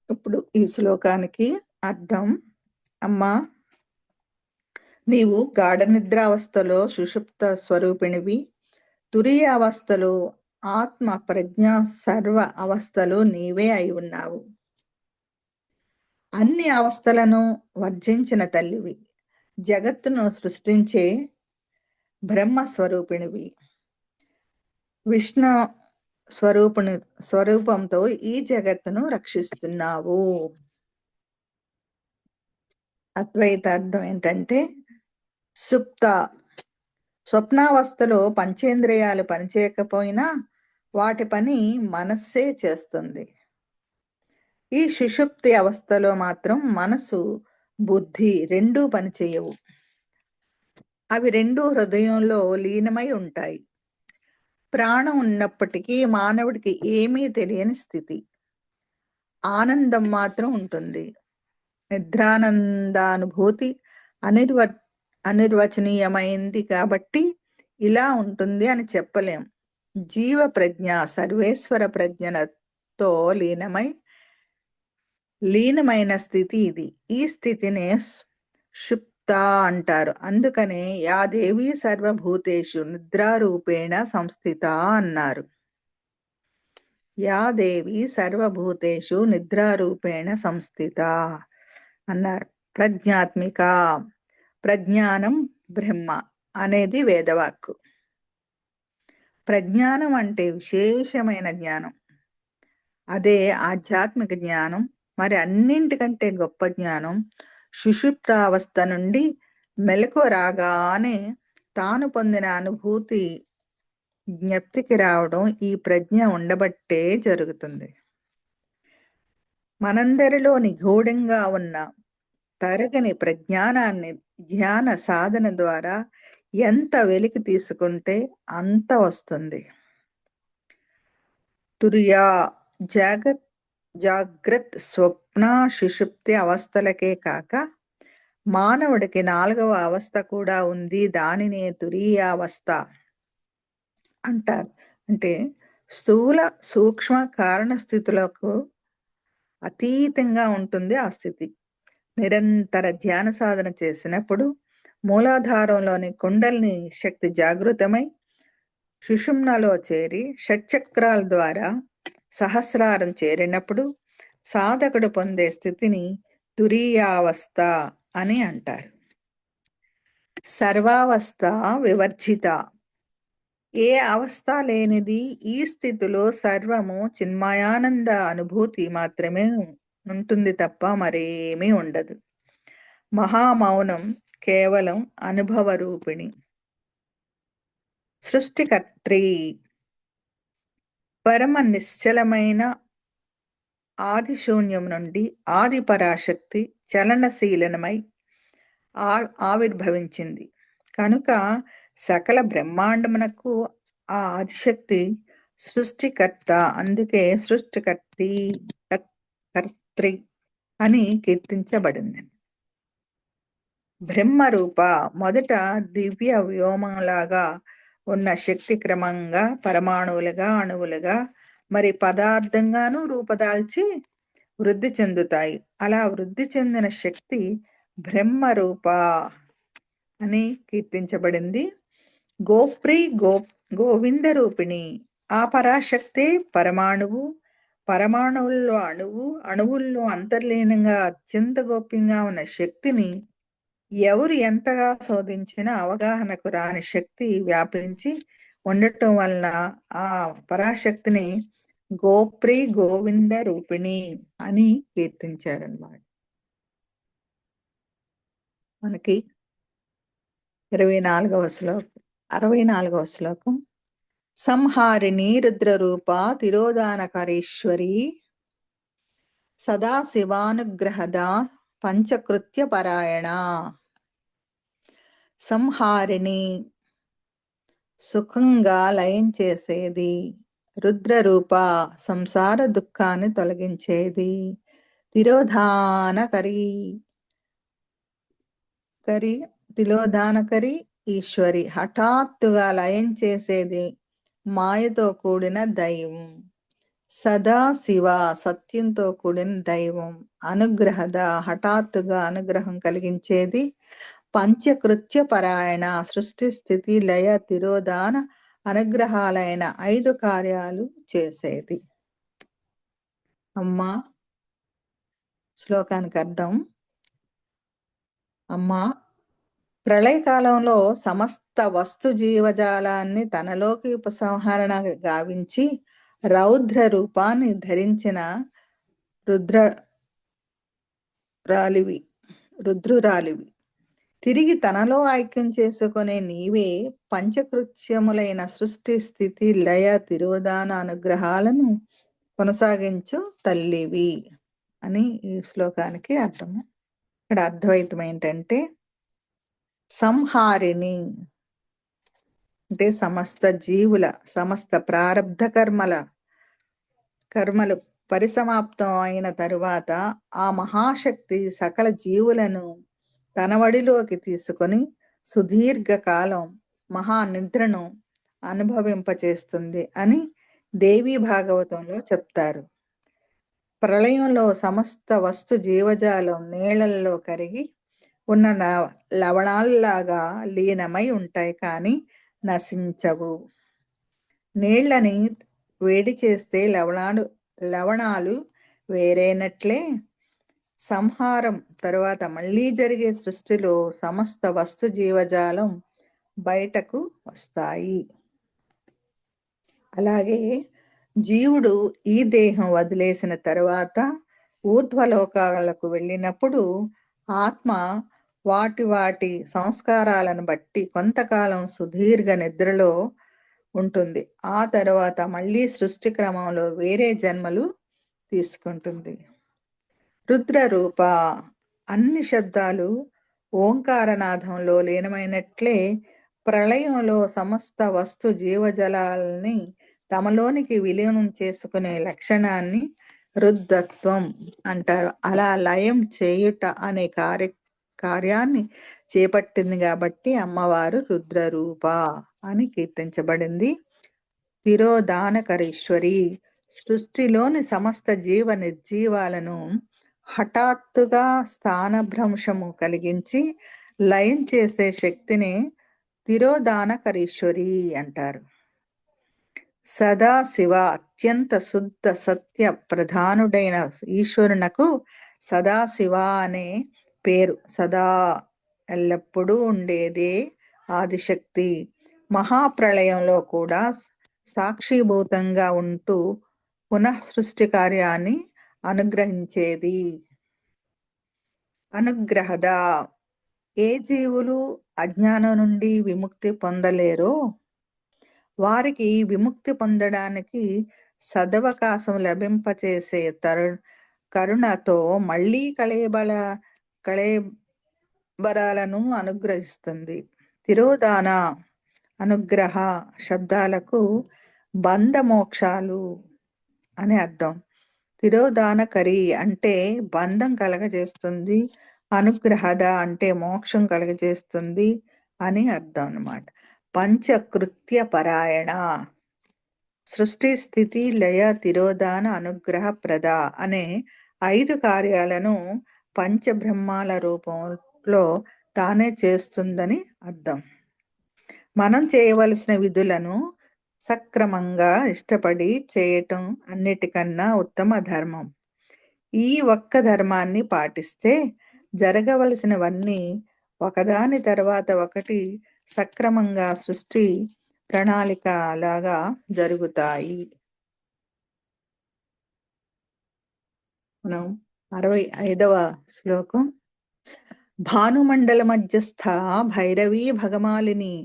ఇప్పుడు ఈ శ్లోకానికి అర్థం. అమ్మా, నీవు గాఢ నిద్రావస్థలో సుషుప్త స్వరూపిణివి. తురియ అవస్థలో ఆత్మ ప్రజ్ఞ సర్వ అవస్థలు నీవే అయి ఉన్నావు. అన్ని అవస్థలను వర్జించిన తల్లివి. జగత్తును సృష్టించే బ్రహ్మస్వరూపిణివి. విష్ణు స్వరూపంతో ఈ జగత్తును రక్షిస్తున్నావు. అద్వైత అర్థం ఏంటంటే, స్వప్నావస్థలో పంచేంద్రియాలు పనిచేయకపోయినా వాటి పని మనస్సే చేస్తుంది. ఈ సుషుప్తి అవస్థలో మాత్రం మనసు, బుద్ధి రెండూ పనిచేయవు. అవి రెండూ హృదయంలో లీనమై ఉంటాయి. ప్రాణం ఉన్నప్పటికీ మానవుడికి ఏమీ తెలియని స్థితి. ఆనందం మాత్రం ఉంటుంది. నిద్రానందానుభూతి అనిర్వచనీయమైంది కాబట్టి ఇలా ఉంటుంది అని చెప్పలేం. జీవ ప్రజ్ఞ సర్వేశ్వర ప్రజ్ఞతో లీనమైన స్థితి ఇది. ఈ స్థితినే షుప్త అంటారు. అందుకనే యా దేవి సర్వభూతేషు నిద్రారూపేణ సంస్థిత అన్నారు. యా దేవి సర్వభూతేషు నిద్రారూపేణ సంస్థిత అన్నారు. ప్రజ్ఞాత్మిక, ప్రజ్ఞానం బ్రహ్మ అనేది వేదవాక్కు. ప్రజ్ఞానం అంటే విశేషమైన జ్ఞానం. అదే ఆధ్యాత్మిక జ్ఞానం. మరి అన్నింటికంటే గొప్ప జ్ఞానం సుషుప్త అవస్థ నుండి మెలకు రాగానే తాను పొందిన అనుభూతి జ్ఞప్తికి రావడం ఈ ప్రజ్ఞ ఉండబట్టే జరుగుతుంది. మనందరిలో నిగూఢంగా ఉన్న తరగని ప్రజ్ఞానాన్ని ధ్యాన సాధన ద్వారా ఎంత వెలికి తీసుకుంటే అంత వస్తుంది. తురియా జాగ్రత్ స్వప్న సుషుప్తి అవస్థలకే కాక మానవుడికి 4వ అవస్థ కూడా ఉంది. దానినే తురీయావస్థ అంటారు. అంటే స్థూల సూక్ష్మ కారణ స్థితులకు అతీతంగా ఉంటుంది ఆ స్థితి. నిరంతర ధ్యాన సాధన చేసినప్పుడు మూలాధారంలోని కుండలిని శక్తి జాగృతమై సుషుమ్నలో చేరి షట్చక్రాల ద్వారా సహస్రారం చేరినప్పుడు సాధకుడు పొందే స్థితిని తురీయావస్థ అని అంటారు. సర్వావస్థ వివర్జిత, ఏ అవస్థ లేనిది. ఈ స్థితిలో సర్వము చిన్మయానంద అనుభూతి మాత్రమే ఉంటుంది తప్ప మరేమీ ఉండదు. మహామౌనం కేవలం అనుభవ రూపిణి. సృష్టికర్త్రి, పరమ నిశ్చలమైన ఆదిశూన్యం నుండి ఆది పరాశక్తి చలనశీలనమై ఆవిర్భవించింది కనుక సకల బ్రహ్మాండమునకు ఆ ఆదిశక్తి సృష్టికర్త. అందుకే కర్త్రి అని కీర్తించబడింది. బ్రహ్మరూప, మొదట దివ్య వ్యోమంలాగా ఉన్న శక్తి క్రమంగా పరమాణువులుగా అణువులుగా మరి పదార్థంగాను రూపదాల్చి వృద్ధి చెందుతాయి. అలా వృద్ధి చెందిన శక్తి బ్రహ్మరూప అని కీర్తించబడింది. గోవింద రూపిణి, ఆ పరాశక్తే పరమాణువు, పరమాణువుల్లో అణువు, అణువుల్లో అంతర్లీనంగా అత్యంత గోప్యంగా ఉన్న శక్తిని ఎవరు ఎంతగా శోధించినా అవగాహనకు రాని శక్తి వ్యాపించి ఉండటం వలన ఆ పరాశక్తిని గోవింద రూపిణి అని కీర్తించారన్నమాట. మనకి 64వ శ్లోకం. సంహారిణి రుద్రరూప తిరోధానకరీశ్వరి సదాశివానుగ్రహద పంచకృత్య పరాయణ. సంహారిణి, సుఖంగా లయం చేసేది. రుద్రరూప, సంసార దుఃఖాన్ని తొలగించేది. తిరోధానకరి ఈశ్వరి, హఠాత్తుగా లయం చేసేది మాయతో కూడిన దైవం. సదా శివ, సత్యంతో కూడిన దైవం. అనుగ్రహద, హఠాత్తుగా అనుగ్రహం కలిగించేది. పంచకృత్య పరాయణ, సృష్టి స్థితి లయ తిరోధాన అనుగ్రహాలైన 5 కార్యాలు చేసేది. అమ్మా, శ్లోకానికి అర్థం. అమ్మా, ప్రళయకాలంలో సమస్త వస్తు జీవజాలాన్ని తనలోకి ఉపసంహరణ గావించి రౌద్ర రూపాన్ని ధరించిన రుద్రురాలివి. తిరిగి తనలో ఐక్యం చేసుకునే నీవే పంచకృత్యములైన సృష్టి స్థితి లయ తిరోధాన అనుగ్రహాలను కొనసాగించు తల్లివి అని ఈ శ్లోకానికి అర్థము. ఇక్కడ అద్వైతం ఏంటంటే సంహారిణి అంటే సమస్త జీవుల సమస్త ప్రారబ్ధ కర్మలు పరిసమాప్తం అయిన తరువాత ఆ మహాశక్తి సకల జీవులను తన వడిలోకి తీసుకొని సుదీర్ఘకాలం మహానిద్రను అనుభవింపచేస్తుంది అని దేవీ భాగవతంలో చెప్తారు. ప్రళయంలో సమస్త వస్తు జీవజాలం నీళ్లలో కరిగి ఉన్న లవణాల్లాగా లీనమై ఉంటాయి, కానీ నశించవు. నీళ్లని వేడి చేస్తే లవణాలు వేరైనట్లే సంహారం తరువాత మళ్ళీ జరిగే సృష్టిలో సమస్త వస్తు జీవజాలం బయటకు వస్తాయి. అలాగే జీవుడు ఈ దేహం వదిలేసిన తరువాత ఊర్ధ్వలోకాలకు వెళ్ళినప్పుడు ఆత్మ వాటి సంస్కారాలను బట్టి కొంతకాలం సుదీర్ఘ నిద్రలో ఉంటుంది. ఆ తర్వాత మళ్ళీ సృష్టి క్రమంలో వేరే జన్మలు తీసుకుంటుంది. రుద్ర రూప అన్ని శబ్దాలు ఓంకారనాదంలో లీనమైనట్లే ప్రళయంలో సమస్త వస్తు జీవజలాలని తమలోనికి విలీనం చేసుకునే లక్షణాన్ని రుద్ధత్వం అంటారు. అలా లయం చేయుట అనే కార్యాన్ని చేపట్టింది కాబట్టి అమ్మవారు రుద్రరూప అని కీర్తించబడింది. తిరోధానకరీశ్వరి, సృష్టిలోని సమస్త జీవ నిర్జీవాలను హఠాత్తుగా స్థానభ్రంశము కలిగించి లయం చేసే శక్తిని తిరోధానకరీశ్వరి అంటారు. సదాశివ అత్యంత శుద్ధ సత్య ప్రధానుడైన ఈశ్వరునకు సదాశివ అనే పేరు. సదా ఎల్లప్పుడూ ఉండేదే ఆదిశక్తి. మహాప్రళయంలో కూడా సాక్షిభూతంగా ఉంటూ పునః సృష్టి కార్యాన్ని అనుగ్రహించేది. అనుగ్రహద, ఏ జీవులు అజ్ఞానం నుండి విముక్తి పొందలేరో వారికి విముక్తి పొందడానికి సదవకాశం లభింపచేసే కరుణతో మళ్ళీ కళేబరాలను అనుగ్రహిస్తుంది. తిరోధాన, అనుగ్రహ శబ్దాలకు బంధమోక్షాలు అని అర్థం. తిరోధానకరి అంటే బంధం కలగజేస్తుంది, అనుగ్రహద అంటే మోక్షం కలగజేస్తుంది అని అర్థం అన్నమాట. పంచకృత్య పరాయణ, సృష్టి స్థితి లయ తిరోధాన అనుగ్రహ ప్రద అనే 5 కార్యాలను పంచబ్రహ్మాల రూపంలో తానే చేస్తుందని అర్థం. మనం చేయవలసిన విధులను సక్రమంగా ఇష్టపడి చేయటం అన్నిటికన్నా ఉత్తమ ధర్మం. ఈ ఒక్క ధర్మాన్ని పాటిస్తే జరగవలసినవన్నీ ఒకదాని తర్వాత ఒకటి సక్రమంగా సృష్టి ప్రణాళిక లాగా జరుగుతాయి. మనం 65వ శ్లోకం. భానుమండల మధ్యస్థ భైరవీ భగమాలిని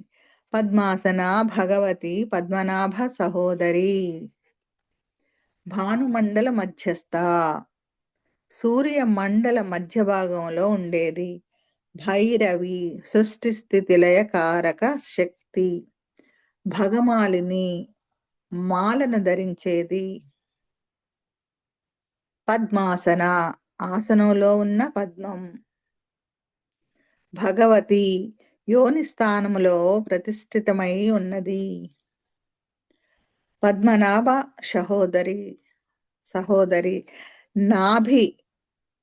పద్మాసన భగవతి పద్మనాభ సహోదరి. భానుమండల మధ్యస్థ, సూర్య మండల మధ్య భాగంలో ఉండేది. భైరవి, సృష్టి స్థితి లయ కారక శక్తి. భగమాలిని, మాలను ధరించేది. పద్మాసన, ఆసనంలో ఉన్న పద్మం. భగవతి, యోని స్థానములో ప్రతిష్ఠితమై ఉన్నది. పద్మనాభ సహోదరి, నాభి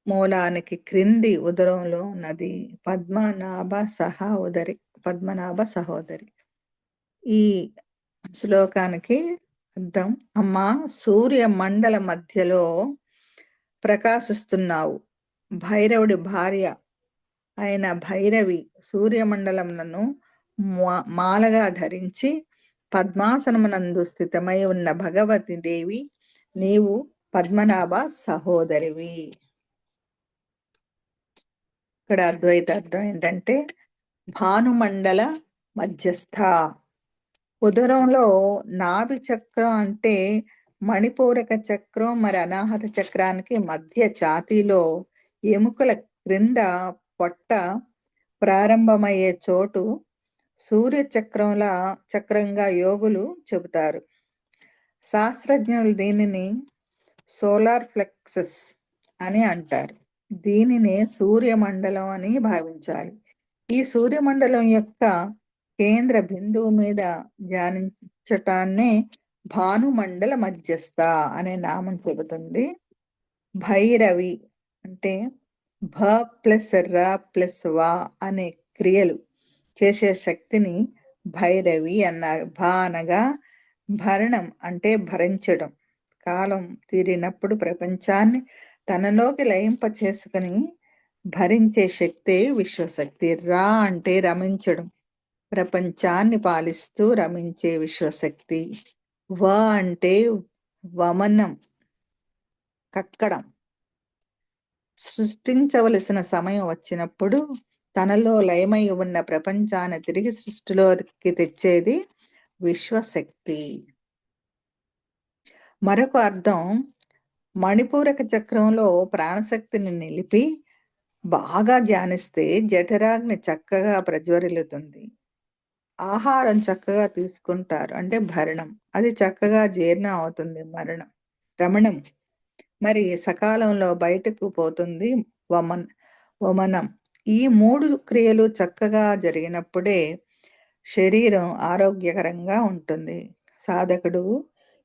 మూలానికి క్రింది ఉదరంలో ఉన్నది. పద్మనాభ సహోదరి. ఈ శ్లోకానికి అర్థం, అమ్మా సూర్య మండల మధ్యలో ప్రకాశిస్తున్నావు. భైరవుడి భార్య అయిన భైరవి సూర్యమండలములను మాలగా ధరించి పద్మాసనమునందు స్థితమై ఉన్న భగవతి దేవి, నీవు పద్మనాభ సహోదరివి. ఇక్కడ అద్వైత అర్థం ఏంటంటే, భానుమండల మధ్యస్థ, ఉదరంలో నాభి చక్రం అంటే మణిపూరక చక్రం, మరి అనాహత చక్రానికి మధ్య ఛాతీలో ఎముకల క్రింద పొట్ట ప్రారంభమయ్యే చోటు సూర్య చక్రంగా యోగులు చెబుతారు. శాస్త్రజ్ఞులు దీనిని సోలార్ ప్లెక్సస్ అని అంటారు. దీనినే సూర్యమండలం అని భావించాలి. ఈ సూర్యమండలం యొక్క కేంద్ర బిందువు మీద ధ్యానించటాన్నే భానుమండల మధ్యస్థ అనే నామం చెబుతుంది. భైరవి అంటే భ ప్లస్ ర ప్లస్ వా అనే క్రియలు చేసే శక్తిని భైరవి అన్నారు. భ అనగా భరణం అంటే భరించడం, కాలం తీరినప్పుడు ప్రపంచాన్ని తనలోకి లయింప చేసుకుని భరించే శక్తే విశ్వశక్తి. రా అంటే రమించడం, ప్రపంచాన్ని పాలిస్తూ రమించే విశ్వశక్తి. వ అంటే వమనం, కక్కడం, సృష్టించవలసిన సమయం వచ్చినప్పుడు తనలో లయమై ఉన్న ప్రపంచాన్ని తిరిగి సృష్టిలోకి తెచ్చేది విశ్వశక్తి. మరొక అర్థం, మణిపూరక చక్రంలో ప్రాణశక్తిని నిలిపి బాగా ధ్యానిస్తే జఠరాగ్ని చక్కగా ప్రజ్వరిల్లుతుంది. ఆహారం చక్కగా తీసుకుంటారు అంటే భరణం. అది చక్కగా జీర్ణం అవుతుంది రమణం. మరి సకాలంలో బయటకు పోతుంది వమనం. ఈ 3 క్రియలు చక్కగా జరిగినప్పుడే శరీరం ఆరోగ్యకరంగా ఉంటుంది. సాధకుడు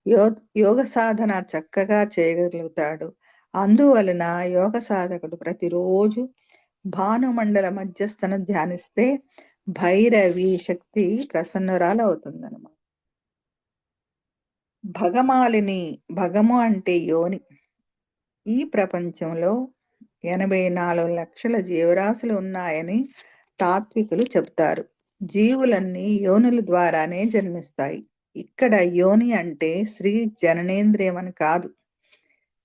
యో యోగ సాధన చక్కగా చేయగలుగుతాడు. అందువలన యోగ సాధకుడు ప్రతిరోజు భానుమండల మధ్యస్థను ధ్యానిస్తే భైరవి శక్తి ప్రసన్నురాలవుతుందన్నమాట. భగమాలిని, భగము అంటే యోని. ఈ ప్రపంచంలో 84 లక్షల జీవరాశులు ఉన్నాయని తాత్వికులు చెబుతారు. జీవులన్నీ యోనుల ద్వారానే జన్మిస్తాయి. ఇక్కడ యోని అంటే స్త్రీ జననేంద్రియం అని కాదు,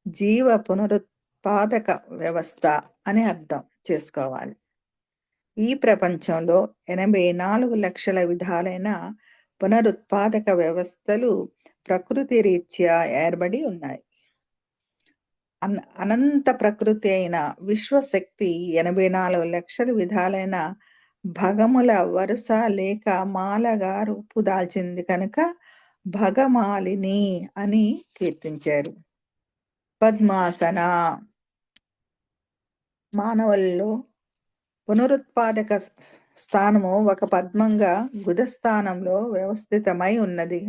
జీవ పునరుత్పాదక వ్యవస్థ అని అర్థం చేసుకోవాలి. ఈ ప్రపంచంలో 84 లక్షల విధాలైన పునరుత్పాదక వ్యవస్థలు ప్రకృతి రీత్యా ఏర్పడి ఉన్నాయి. అనంత ప్రకృతి అయిన విశ్వశక్తి 84 లక్షల విధాలైన భగముల వరుస లేక మాలగా రూపు దాల్చింది కనుక భగమాలిని అని కీర్తించారు. పద్మాసన మానవుల్లో పునరుత్పాదక స్థానము ఒక పద్మంగా గుదస్థానంలో వ్యవస్థితమై ఉన్నది.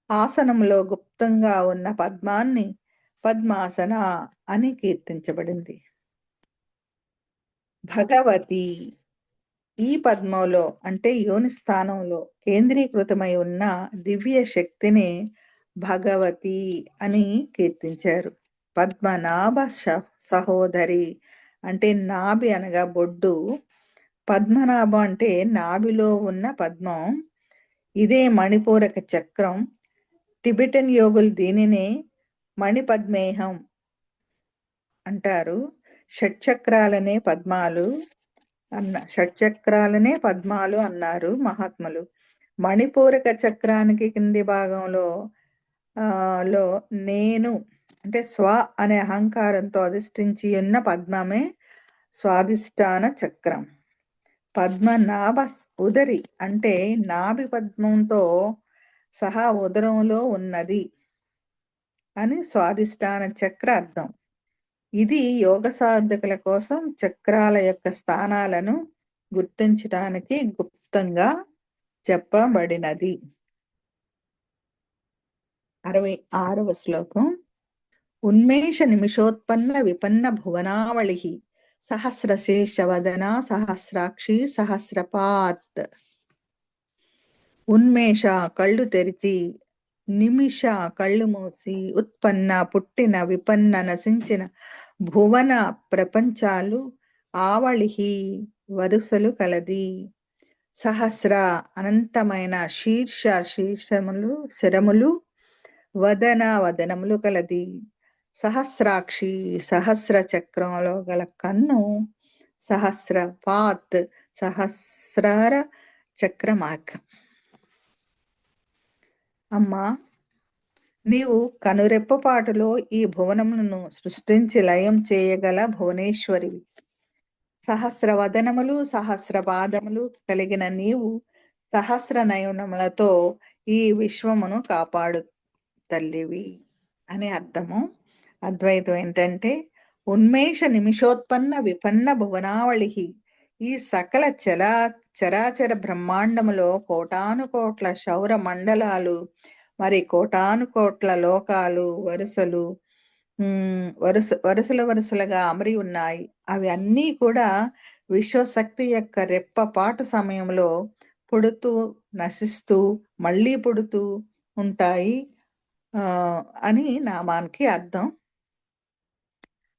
ఆసనంలో గుప్తంగా ఉన్న పద్మాన్ని పద్మాసన అని కీర్తించబడింది. భగవతి ఈ పద్మంలో అంటే యోని స్థానంలో కేంద్రీకృతమై ఉన్న దివ్య శక్తిని భగవతి అని కీర్తించారు. పద్మనాభ సహోదరి అంటే నాభి అనగా బొడ్డు, పద్మనాభం అంటే నాభిలో ఉన్న పద్మం. ఇదే మణిపూరక చక్రం. టిబెటన్ యోగులు దీనినే మణిపద్మేహం అంటారు. షట్చక్రాలనే పద్మాలు అన్నారు మహాత్ములు. మణిపూరక చక్రానికి కింది భాగంలో నేను అంటే స్వ అనే అహంకారంతో అధిష్ఠించి ఉన్న పద్మమే స్వాధిష్టాన చక్రం. పద్మనాభ ఉదరి అంటే నాభి పద్మంతో సహా ఉదరంలో ఉన్నది అని స్వాధిష్టాన చక్ర అర్థం. ఇది యోగ సాధకుల కోసం చక్రాల యొక్క స్థానాలను గుర్తించడానికి గుప్తంగా చెప్పబడినది. 66వ శ్లోకం. ఉన్మేష నిమిషోత్పన్న విపన్న భువనావళి సహస్రశేషవదన సహస్రాక్షి సహస్రపాత్. ఉన్మేష కళ్ళు తెరిచి, నిమిష కళ్ళు మూసి, ఉత్పన్న పుట్టిన, విపన్న నశించిన, భువన ప్రపంచాలు, ఆవళిహి వరుసలు కలది, సహస్ర అనంతమైన, శీర్ష శిరములు, వదన వదనములు కలది, సహస్రాక్షి సహస్ర చక్రంలో గల కన్ను, సహస్రపాత్ సహస్రార చక్రమార్గం. అమ్మా, నీవు కనురెప్పపాటులో ఈ భువనములను సృష్టించి లయం చేయగల భువనేశ్వరివి. సహస్ర వదనములు సహస్ర పాదములు కలిగిన నీవు సహస్ర నయనములతో ఈ విశ్వమును కాపాడు తల్లివి అని అర్థము. అద్వైతం ఏంటంటే ఉన్మేష నిమిషోత్పన్న విపన్న భువనావళి. ఈ సకల చరాచర బ్రహ్మాండములో కోటాను కోట్ల శౌర మండలాలు, మరి కోటాను కోట్ల లోకాలు వరుసలుగా అమరి ఉన్నాయి. అవి అన్నీ కూడా విశ్వశక్తి యొక్క రెప్పపాటు సమయంలో పుడుతూ నశిస్తూ మళ్ళీ పుడుతూ ఉంటాయి అని నామానికి అర్థం.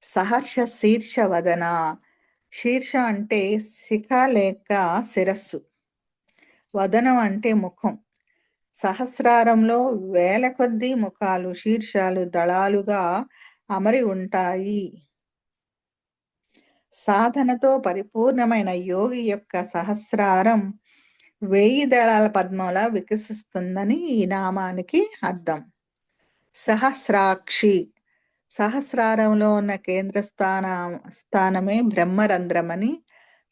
సహర్ష శీర్ష వదన. శీర్ష అంటే శిఖ లేక శిరస్సు, వదనం అంటే ముఖం. సహస్రారంలో వేల కొద్దీ ముఖాలు, శీర్షాలు దళాలుగా అమరి ఉంటాయి. సాధనతో పరిపూర్ణమైన యోగి యొక్క సహస్రారం 1000 దళాల పద్మంలా వికసిస్తుందని ఈ నామానికి అర్థం. సహస్రాక్షి సహస్రారంలో ఉన్న కేంద్ర స్థానమే బ్రహ్మరంధ్రమని,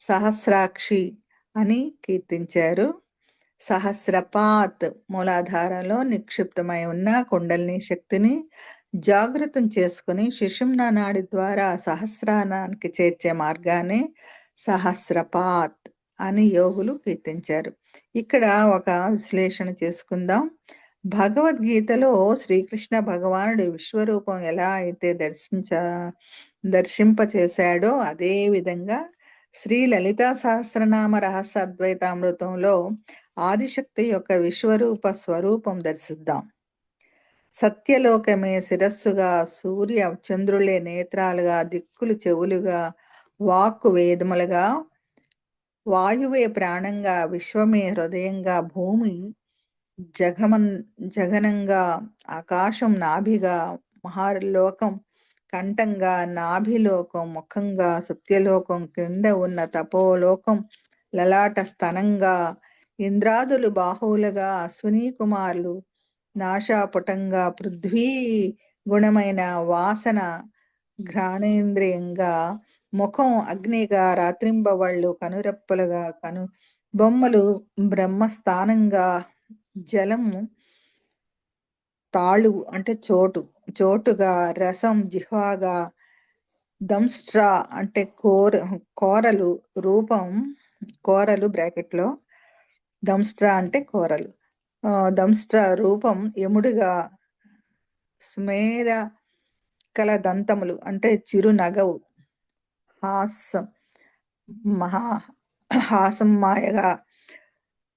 సహస్రాక్షి అని కీర్తించారు. సహస్రపాత్ మూలాధారంలో నిక్షిప్తమై ఉన్న కుండలిని శక్తిని జాగృతం చేసుకుని సుషుమ్నా నాడి ద్వారా సహస్రానానికి చేర్చే మార్గాన్ని సహస్రపాత్ అని యోగులు కీర్తించారు. ఇక్కడ ఒక విశ్లేషణ చేసుకుందాం. భగవద్గీతలో శ్రీకృష్ణ భగవానుడు విశ్వరూపం ఎలా అయితే దర్శింపచేశాడో అదే విధంగా శ్రీ లలితా సహస్రనామ రహస్య అద్వైతామృతంలో ఆదిశక్తి యొక్క విశ్వరూప స్వరూపం దర్శిద్దాం. సత్యలోకమే శిరస్సుగా, సూర్య చంద్రులే నేత్రాలుగా, దిక్కులు చెవులుగా, వాక్కు వేదములుగా, వాయువే ప్రాణంగా, విశ్వమే హృదయంగా, భూమి జగనంగా, ఆకాశం నాభిగా, మహాలోకం కంఠంగా, నాభిలోకం ముఖంగా, సత్యలోకం క్రింద ఉన్న తపోలోకం లలాట స్థనంగా, ఇంద్రాదులు బాహువులుగా, అశ్విని కుమారులు నాశాపుటంగా, పృథ్వీ గుణమైన వాసన ఘ్రాణేంద్రియంగా, ముఖం అగ్నిగా, రాత్రింబవళ్ళు కనురెప్పలుగా, బొమ్మలు బ్రహ్మస్థానంగా, జలము తాళు అంటే చోటుగా, రసం జిహ్వాగా, దంస్ట్రా అంటే కోరలు, రూపం కోరలు బ్రాకెట్లో, దంస్ట్రా అంటే కోరలు, దంస్ట్రా రూపం యముడిగా, స్మేర కల దంతములు అంటే చిరునగవు, హాసం మాయగా,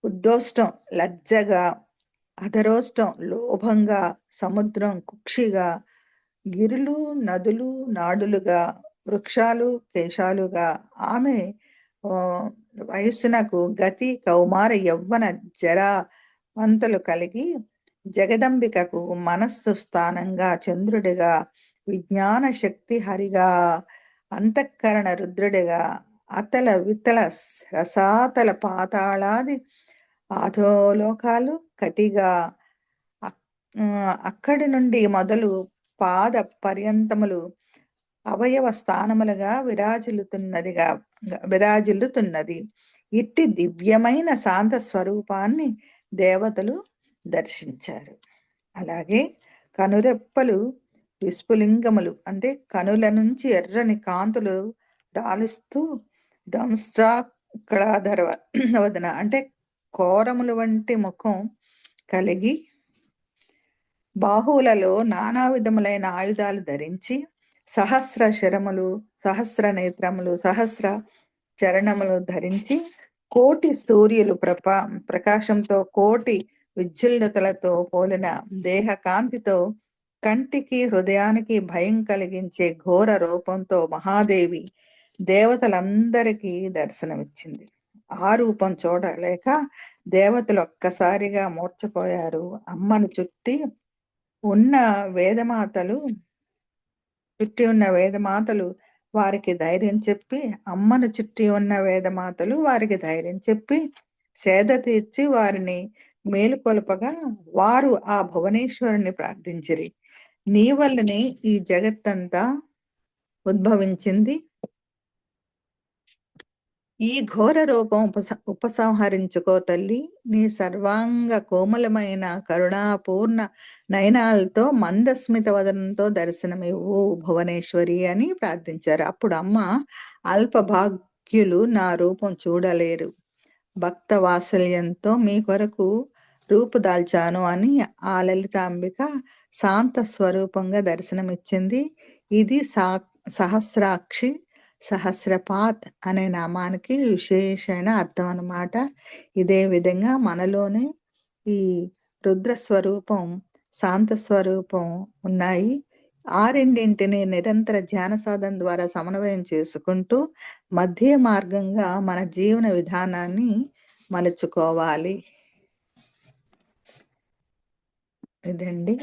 ఉద్దోష్టం లజ్జగా, అధరోష్టం లోభంగా, సముద్రం కుక్షిగా, గిరులు నదులు నాడులుగా, వృక్షాలు కేశాలుగా, ఆమె వయస్సునకు గతి కౌమార యవ్వన జరా వంతలు కలిగి, జగదంబికకు మనస్సు స్థానంగా చంద్రుడిగా, విజ్ఞాన శక్తి హరిగా, అంతఃకరణ రుద్రుడిగా, అతల వితల రసాతల పాతాళాది అధోలోకాలు కటిగా, అక్కడి నుండి మొదలు పాద పర్యంతములు అవయవ స్థానములుగా విరాజిల్లుతున్నది. ఇట్టి దివ్యమైన శాంత స్వరూపాన్ని దేవతలు దర్శించారు. అలాగే కనురెప్పలు విస్ఫులింగములు అంటే కనుల నుంచి ఎర్రని కాంతులు రాలుస్తూ, దంస్ట్రా కళాధర వదన అంటే కోరములు వంటి ముఖం కలిగి, బాహువులలో నానా విధములైన ఆయుధాలు ధరించి, సహస్ర శరములు, సహస్ర నేత్రములు, సహస్ర చరణములు ధరించి, కోటి సూర్యులు ప్రకాశంతో, కోటి విద్యుల్లతలతో పోలిన దేహ కాంతితో, కంటికి హృదయానికి భయం కలిగించే ఘోర రూపంతో మహాదేవి దేవతలందరికీ దర్శనమిచ్చింది. ఆ రూపం చూడలేక దేవతలు ఒక్కసారిగా మూర్ఛపోయారు. అమ్మను చుట్టి ఉన్న వేదమాతలు వారికి ధైర్యం చెప్పి, అమ్మను చుట్టి ఉన్న వేదమాతలు వారికి ధైర్యం చెప్పి సేద తీర్చి వారిని మేలుకొల్పగా, వారు ఆ భువనేశ్వరుని ప్రార్థించిరి. నీ వల్లనే ఈ జగత్తంతా ఉద్భవించింది. ఈ ఘోర రూపం ఉపసంహరించుకో తల్లి. నీ సర్వాంగ కోమలమైన కరుణాపూర్ణ నయనాలతో మందస్మిత వదనంతో దర్శనమివ్వు భువనేశ్వరి అని ప్రార్థించారు. అప్పుడు అమ్మ, అల్పభాగ్యులు నా రూపం చూడలేరు, భక్త వాత్సల్యంతో మీ కొరకు రూపుదాల్చాను అని ఆ లలితాంబిక శాంత స్వరూపంగా దర్శనమిచ్చింది. ఇది సహస్రాక్షి, సహస్రపాత్ అనే నామానికి విశేషమైన అర్థం అన్నమాట. ఇదే విధంగా మనలోనే ఈ రుద్ర స్వరూపం, శాంత స్వరూపం ఉన్నాయి. ఆ రెండింటిని నిరంతర ధ్యాన సాధన ద్వారా సమన్వయం చేసుకుంటూ మధ్య మార్గంగా మన జీవన విధానాన్ని మలుచుకోవాలి. ఇదండి.